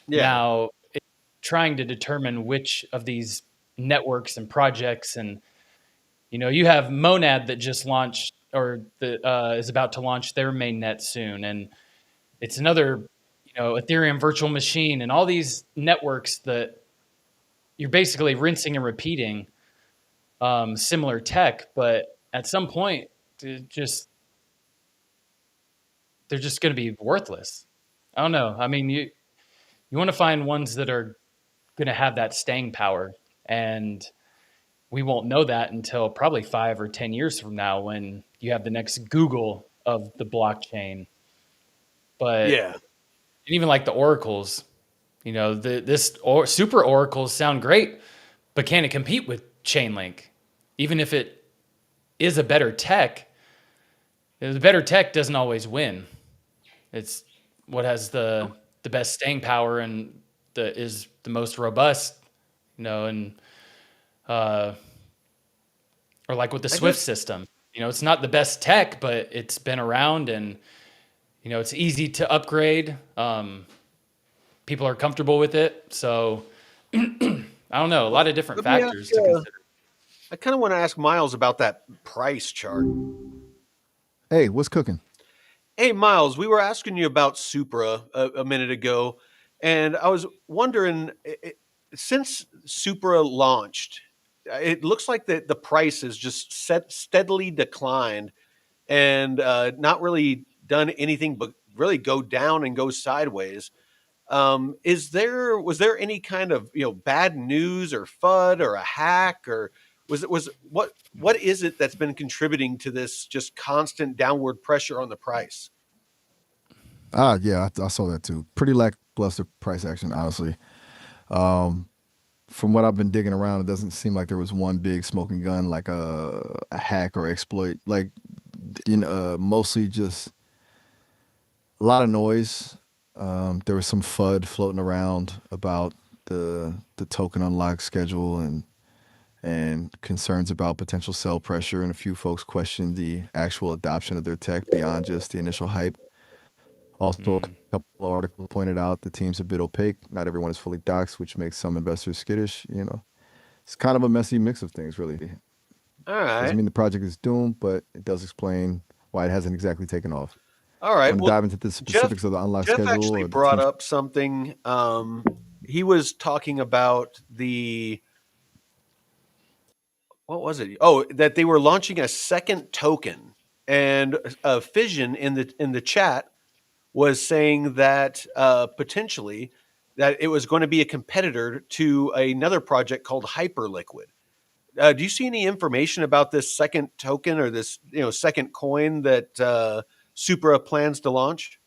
Yeah. Now, it's trying to determine which of these networks and projects, and you have Monad that just launched or that is about to launch their mainnet soon, and it's another Ethereum virtual machine, and all these networks that you're basically rinsing and repeating similar tech, but at some point, they're just going to be worthless. I don't know. I mean, you want to find ones that are going to have that staying power, and we won't know that until probably 5 or 10 years from now when you have the next Google of the blockchain. But Yeah. and even like the oracles, super oracles sound great, but can it compete with Chainlink? Even if it is a better tech, the better tech doesn't always win. It's what has the best staying power and is the most robust, and or like with the Swift system. It's not the best tech, but it's been around, and it's easy to upgrade. People are comfortable with it, so I don't know. A lot of different Let me factors to consider. I kind of want to ask Miles about that price chart. Hey, what's cooking? Hey, Miles, we were asking you about Supra a minute ago, and I was wondering, since Supra launched, it looks like the price has just steadily declined, and not really done anything but really go down and go sideways. Was there any kind of bad news or FUD or a hack, or Was what is it that's been contributing to this just constant downward pressure on the price? Yeah, I saw that too. Pretty lackluster price action, honestly. Um, from what I've been digging around, it doesn't seem like there was one big smoking gun, like a hack or exploit. Like, mostly just a lot of noise. There was some FUD floating around about the token unlock schedule and concerns about potential sell pressure, and a few folks questioned the actual adoption of their tech beyond just the initial hype. Also, a Mm. couple of articles pointed out the team's a bit opaque. Not everyone is fully doxxed, which makes some investors skittish. It's kind of a messy mix of things, really. All Doesn't right. mean the project is doomed, but it does explain why it hasn't exactly taken off. All You right. want to Well, dive into the Jeff specifics of the unlock Jeff schedule actually or the brought team's? up something. He was talking about what was it? Oh, that they were launching a second token, and Fission in the chat was saying that potentially that it was going to be a competitor to another project called Hyperliquid. Do you see any information about this second token or this second coin that Supra plans to launch?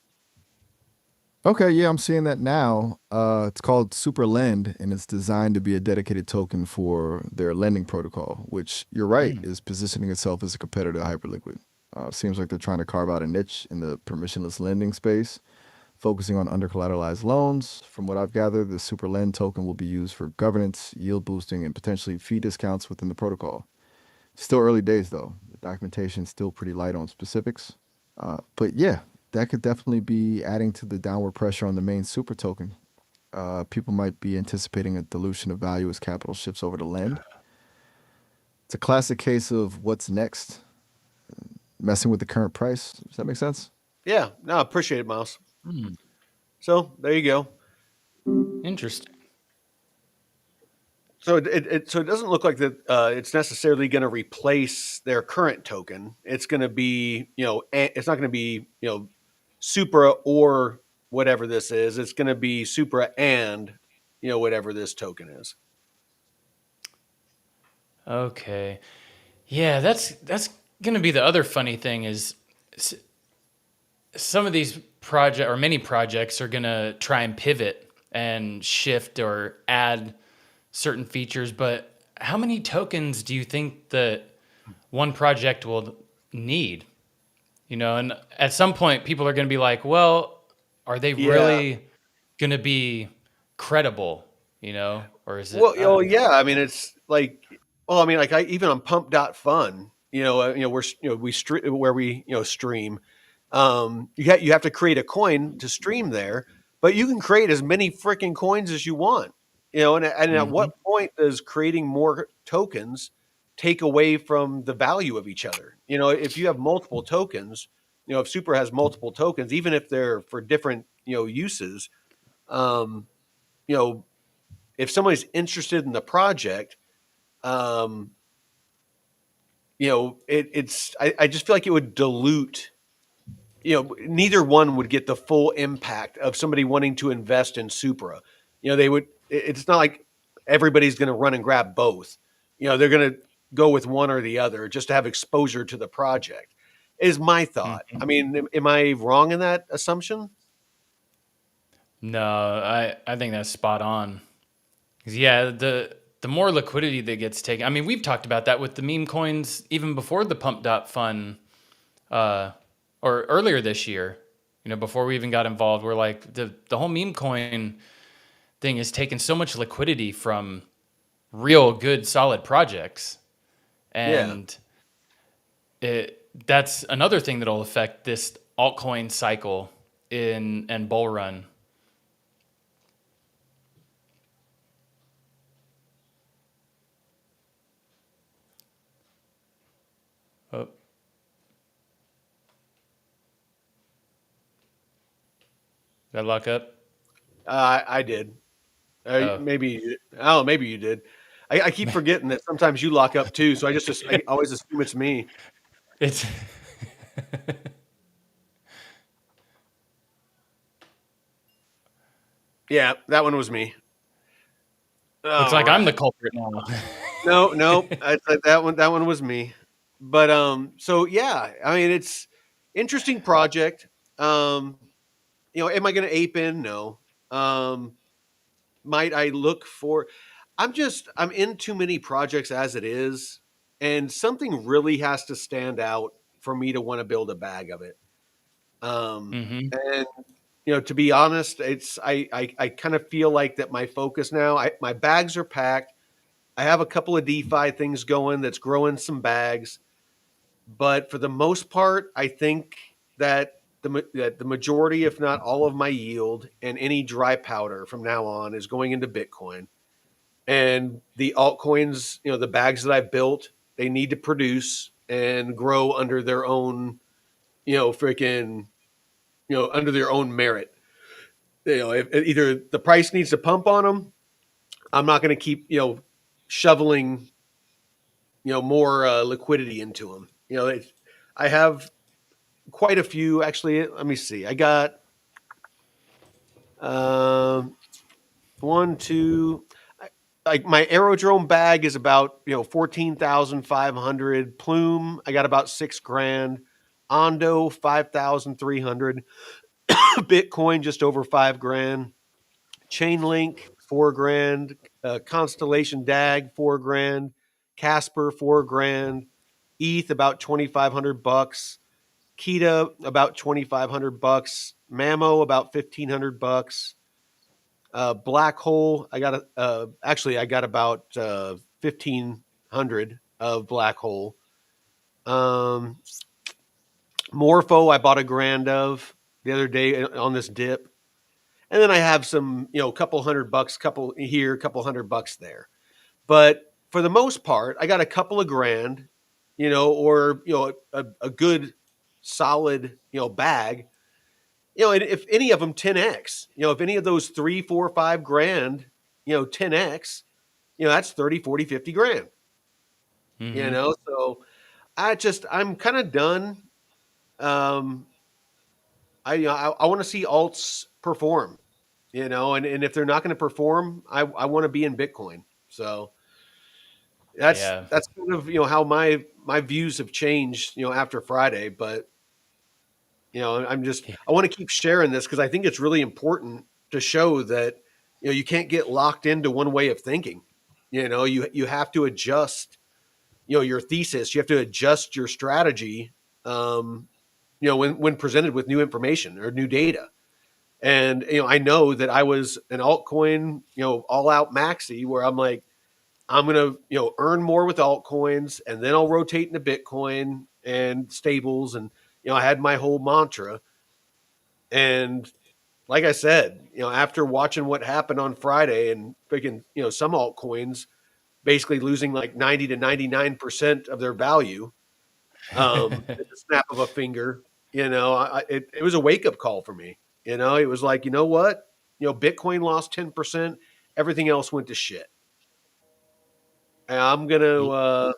Okay, yeah, I'm seeing that now. It's called Super Lend, and it's designed to be a dedicated token for their lending protocol, which you're right Mm. is positioning itself as a competitor to Hyperliquid. Seems like they're trying to carve out a niche in the permissionless lending space, focusing on under-collateralized loans. From what I've gathered, the Super Lend token will be used for governance, yield boosting, and potentially fee discounts within the protocol. Still early days, though. The documentation is still pretty light on specifics. But yeah, that could definitely be adding to the downward pressure on the main super token. People might be anticipating a dilution of value as capital shifts over to lend. It's a classic case of what's next, messing with the current price. Does that make sense? Yeah, no, I appreciate it, Miles. Mm. So there you go. Interesting. So it doesn't look like that it's necessarily going to replace their current token. It's going to be it's not going to be Supra or whatever this is. It's going to be Supra and whatever this token is. Okay. Yeah, that's gonna be the other funny thing is s- some of these project or many projects are gonna try and pivot and shift or add certain features, but how many tokens do you think that one project will need? And at some point people are gonna be like, well, are they Yeah. really gonna be credible? Or is it? Well, yeah. I mean, it's like, well, I mean, like I even on Pump.fun, we're we where we stream. You have to create a coin to stream there, but you can create as many freaking coins as you want. And at Mhm. what point does creating more tokens take away from the value of each other? If you have multiple tokens, if Super has multiple tokens, even if they're for different uses, um, you know if somebody's interested in the project, um, I just feel like it would dilute. Neither one would get the full impact of somebody wanting to invest in Supra. They would. It's not like everybody's going to run and grab both. They're going to go with one or the other just to have exposure to the project. Is my thought. Mhm. I mean, am I wrong in that assumption? No, I think that's spot on. 'Cause, yeah, the more liquidity that gets taken. I mean, we've talked about that with the meme coins even before the pump dot fun uh or earlier this year. Before we even got involved, we're like the whole meme coin thing is taking so much liquidity from real good solid projects. Yeah. And that's another thing that'll affect this altcoin cycle in and bull run. Oh, did I lock up? I did. Oh, Maybe oh, maybe you did. I keep forgetting that sometimes you lock up too, so I always assume it's me. it's Yeah, that one was me. looks All like I'm right. the culprit now. No, that one was me. But so yeah, I mean it's interesting project. Um, am I going to ape in? No. Um, might I look for? I'm in too many projects as it is, and something really has to stand out for me to want to build a bag of it. Hmm. And to be honest, I kind of feel like that my focus now. My bags are packed. I have a couple of DeFi things going that's growing some bags, but for the most part, I think that the majority, if not all of my yield and any dry powder from now on is going into Bitcoin. And the altcoins, the bags that I've built, they need to produce and grow under their own, freaking, under their own merit. If either the price needs to pump on them, I'm not going to keep, shoveling, more liquidity into them. I have quite a few actually. Let me see. I got um, one, two. Like my aerodrome bag is about 14,500. Plume, I got about 6 grand. Ondo 5,300. Bitcoin just over 5 grand. Chainlink 4 grand. Constellation DAG 4 grand. Casper 4 grand. ETH about 2,500 bucks. Kita about 2,500 bucks. Mamo about 1,500 bucks. Black Hole, I got about 1,500 of Black Hole. Morpho, I bought a grand of the other day on this dip. And then I have some, couple $100, couple here, couple $100 there. But for the most part, I got a couple of grand, or a good solid, bag. And if any of them 10x, if any of those 3, 4, 5 grand, 10x, that's 30, 40, 50 grand. Hmm. So I'm kind of done. Um, I want to see alts perform, and if they're not going to perform, I want to be in Bitcoin. So Yeah. that's kind of how my views have changed after Friday. But I want to keep sharing this because I think it's really important to show that you can't get locked into one way of thinking. You have to adjust your thesis. You have to adjust your strategy. When presented with new information or new data. And I know that I was an altcoin, all out maxi, where I'm like, I'm gonna earn more with altcoins, and then I'll rotate into Bitcoin and stables, and I had my whole mantra. And like I said, after watching what happened on Friday and freaking some altcoins basically losing like 90 to 99% of their value, at the snap of a finger, it was a wake up call for me. It was like, you know what? Bitcoin lost 10%, everything else went to shit. And I'm gonna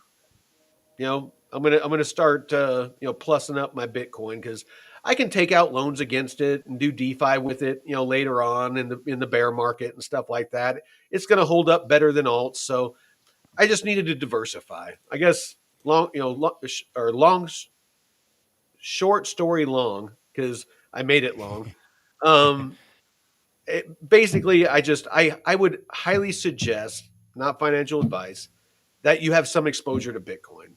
start plussing up my Bitcoin because I can take out loans against it and do DeFi with it, later on in the bear market and stuff like that. It's gonna hold up better than alts. So I just needed to diversify. I guess long, short story long, because I made it long. Um, Basically, I would highly suggest, not financial advice, that you have some exposure to Bitcoin.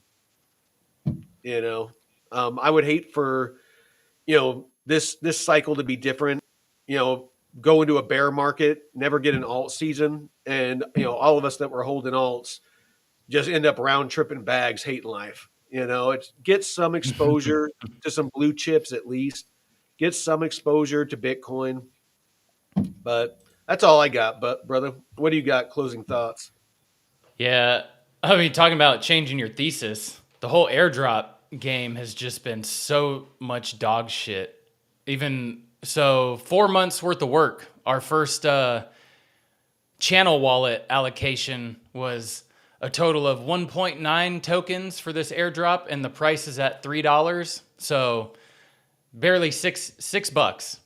You know, I would hate for this cycle to be different. Go into a bear market, never get an alt season, and all of us that were holding alts just end up round tripping bags, hating life. It's get some exposure to some blue chips at least. Get some exposure to Bitcoin. But that's all I got. But brother, what do you got? Closing thoughts? Yeah. I mean, talking about changing your thesis, the whole airdrop game has just been so much dog shit. Even so, 4 months worth of work. Our first channel wallet allocation was a total of 1.9 tokens for this airdrop, and the price is at $3. So barely six bucks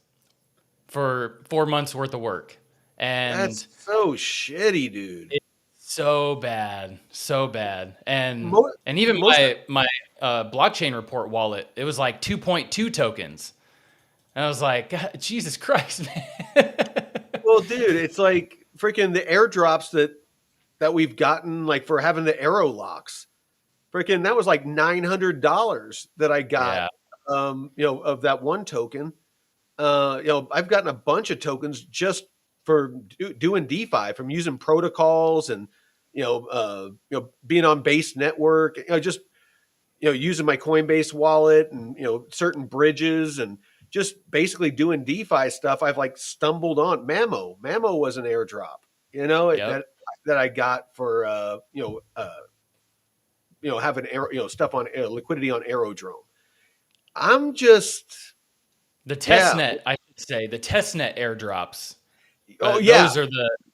for 4 months worth of work. And That's so shitty, dude. so bad, so bad. And Most, even most my blockchain report wallet, it was like 2.2 tokens. And I was like, God, Jesus Christ, man. well, dude, it's like freaking the airdrops that we've gotten, like for having the arrow locks. Freaking that was like $900 that I got, Yeah. of that one token. I've gotten a bunch of tokens just for doing DeFi, from using protocols and being on Base Network. Just using my Coinbase wallet and certain bridges and just basically doing DeFi stuff. I've like stumbled on Mamo. Mamo was an airdrop, Yep. that I got for having stuff on liquidity on Aerodrome. I'm just The yeah. testnet, I should say, the testnet airdrops. Oh yeah. Those are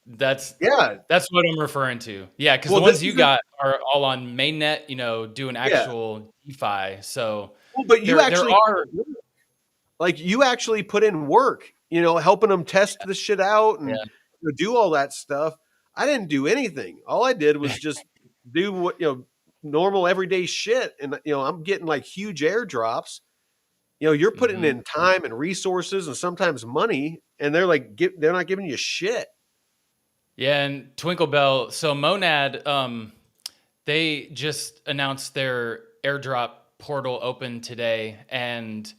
that's Yeah. that's what I'm referring to. Yeah, because the Well, this ones you isn't. got are all on mainnet, doing Yeah. actual DeFi. So Well, but you there actually are, put in work, helping them test the shit out and yeah. do all that stuff. I didn't do anything. All I did was just do what normal everyday shit, and I'm getting like huge airdrops. You're putting Hmm. in time and resources and sometimes money, and they're like they're not giving you shit. Yeah, and Twinkle Bell. So Monad, they just announced their airdrop portal open today, and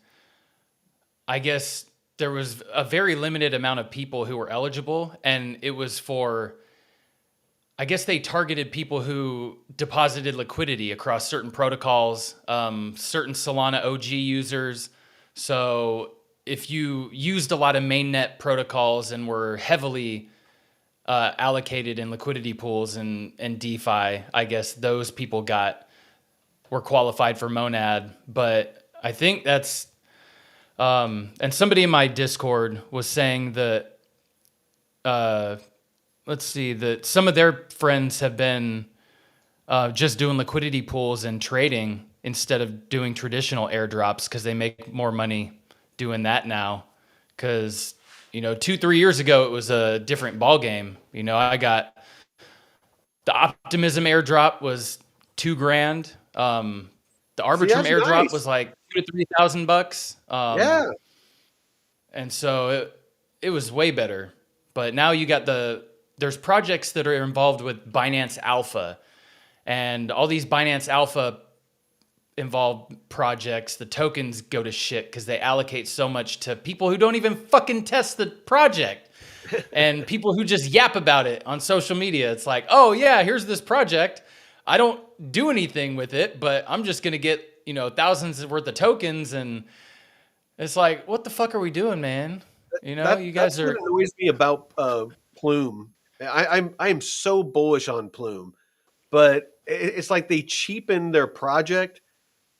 I guess there was a very limited amount of people who were eligible, and it was for, I guess they targeted people who deposited liquidity across certain protocols, certain Solana OG users. So if you used a lot of mainnet protocols and were heavily allocated in liquidity pools and DeFi, I guess those people were qualified for Monad. But I think that's and somebody in my Discord was saying that let's see, that some of their friends have been just doing liquidity pools and trading instead of doing traditional airdrops because they make more money doing that now. Because 2-3 years ago it was a different ball game. I got the Optimism airdrop was $2,000. The See, Arbitrum that's airdrop nice. was like $2,000 to $3,000. Yeah. And so it was way better. But now you got there's projects that are involved with Binance Alpha, and all these Binance Alpha involved projects, the tokens go to shit because they allocate so much to people who don't even fucking test the project. And people who just yap about it on social media. It's like, oh yeah, here's this project. I don't do anything with it, but I'm just gonna get, thousands worth of tokens. And it's like, what the fuck are we doing, man? You That's guys what are, annoys me about Plume. I'm so bullish on Plume, but it's like they cheapen their project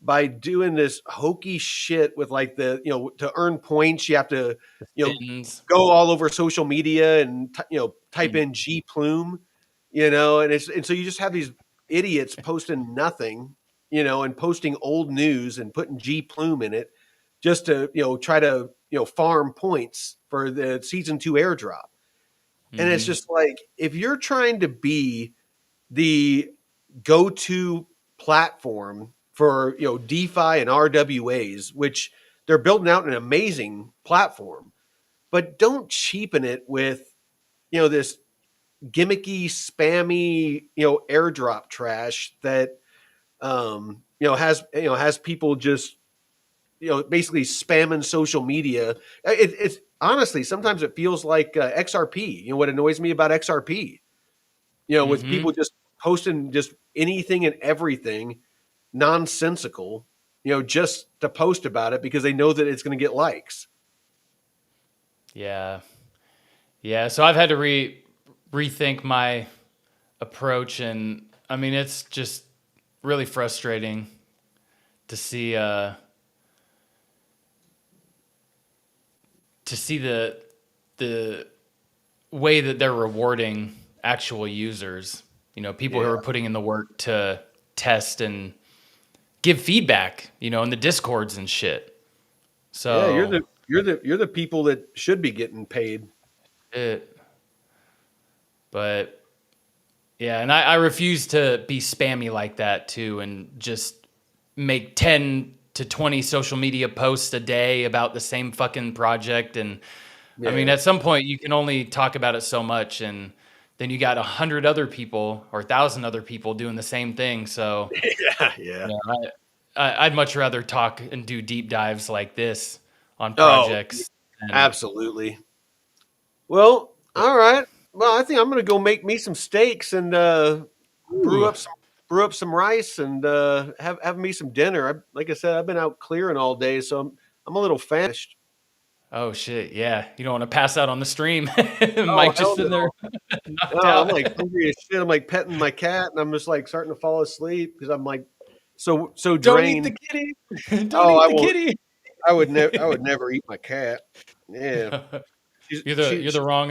by doing this hokey shit with like to earn points you have to you know spins. go all over social media and type Hmm. in G Plume, and so you just have these idiots posting nothing, and posting old news and putting G Plume in it just to try to farm points for the season 2 airdrop. And it's Hmm. just like, if you're trying to be the go-to platform for DeFi and RWAs, which they're building out an amazing platform, but don't cheapen it with this gimmicky, spammy airdrop trash that has people just basically spamming social media. It's honestly, sometimes it feels like XRP. What annoys me about XRP, with Hmm. people just posting just anything and everything nonsensical, just to post about it because they know that it's going to get likes. Yeah. Yeah. So I've had to rethink my approach, and I mean, it's just really frustrating to see the way that they're rewarding actual users, people who Yeah, are putting in the work to test and give feedback, in the discords and shit. yeah, So you're the people that should be getting paid. it, but Yeah, and I refuse to be spammy like that too, and just make 10 to 20 social media posts a day about the same fucking project. And I mean, Yeah. at some point you can only talk about it so much, and then you got 100 other people or 1,000 other people doing the same thing. So Yeah. Yeah. yeah, I'd much rather talk and do deep dives like this on Oh, projects. And absolutely. Well, all right. Well, I think I'm gonna go make me some steaks and brew ooh, up some rice and have me some dinner. Like I said, I've been out clearing all day, so I'm a little famished. oh shit, yeah, you don't want to pass out on the stream. Oh Mike just hell sitting there no! knocked No, I'm out. like hungry as shit. I'm like petting my cat, and I'm just like starting to fall asleep because I'm like so Don't eat the drained. kitty. Don't Oh, eat I the won't. kitty. I would never eat my cat. Yeah, You're the wrong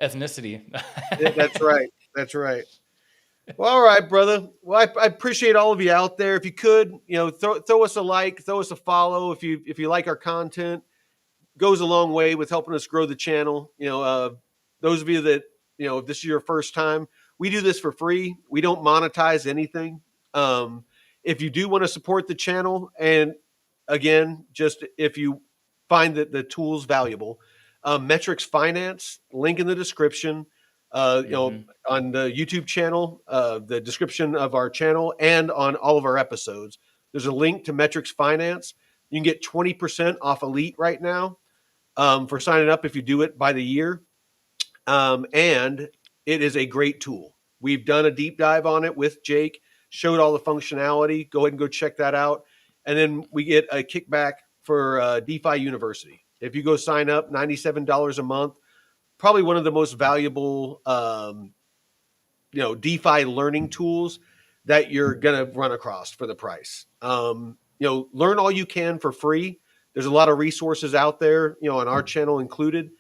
ethnicity. yeah, that's right. That's right. Well, all right, brother. Well, I appreciate all of you out there. If you could, throw us a like, throw us a follow. If you like our content, goes a long way with helping us grow the channel. Those of you that if this is your first time, we do this for free. We don't monetize anything. Um, if you do want to support the channel, and again, just if you find that the tool's valuable, Metrics Finance, link in the description. Hmm. On the YouTube channel, the description of our channel, and on all of our episodes, there's a link to Metrics Finance. You can get 20% off Elite right now for signing up if you do it by the year. And it is a great tool. We've done a deep dive on it with Jake, showed all the functionality. Go ahead and go check that out. And then we get a kickback for DeFi University. If you go sign up, $97 a month, probably one of the most valuable DeFi learning tools that you're going to run across for the price. Learn all you can for free. There's a lot of resources out there, on our channel included.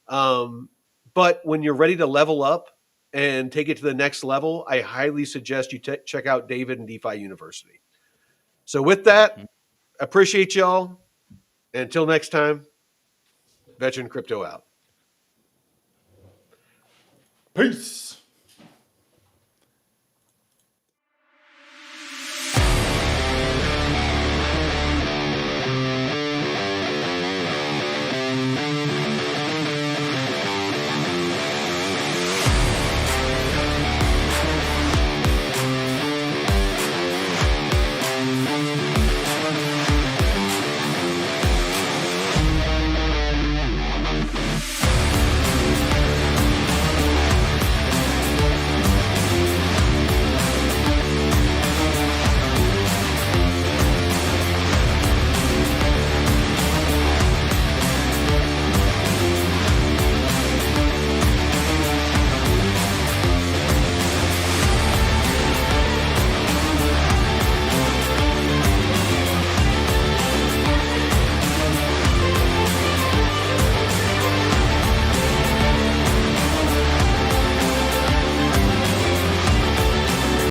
But when you're ready to level up and take it to the next level, I highly suggest you check out David and DeFi University. So with that, appreciate y'all. Until next time, Veteran Crypto out. Peace.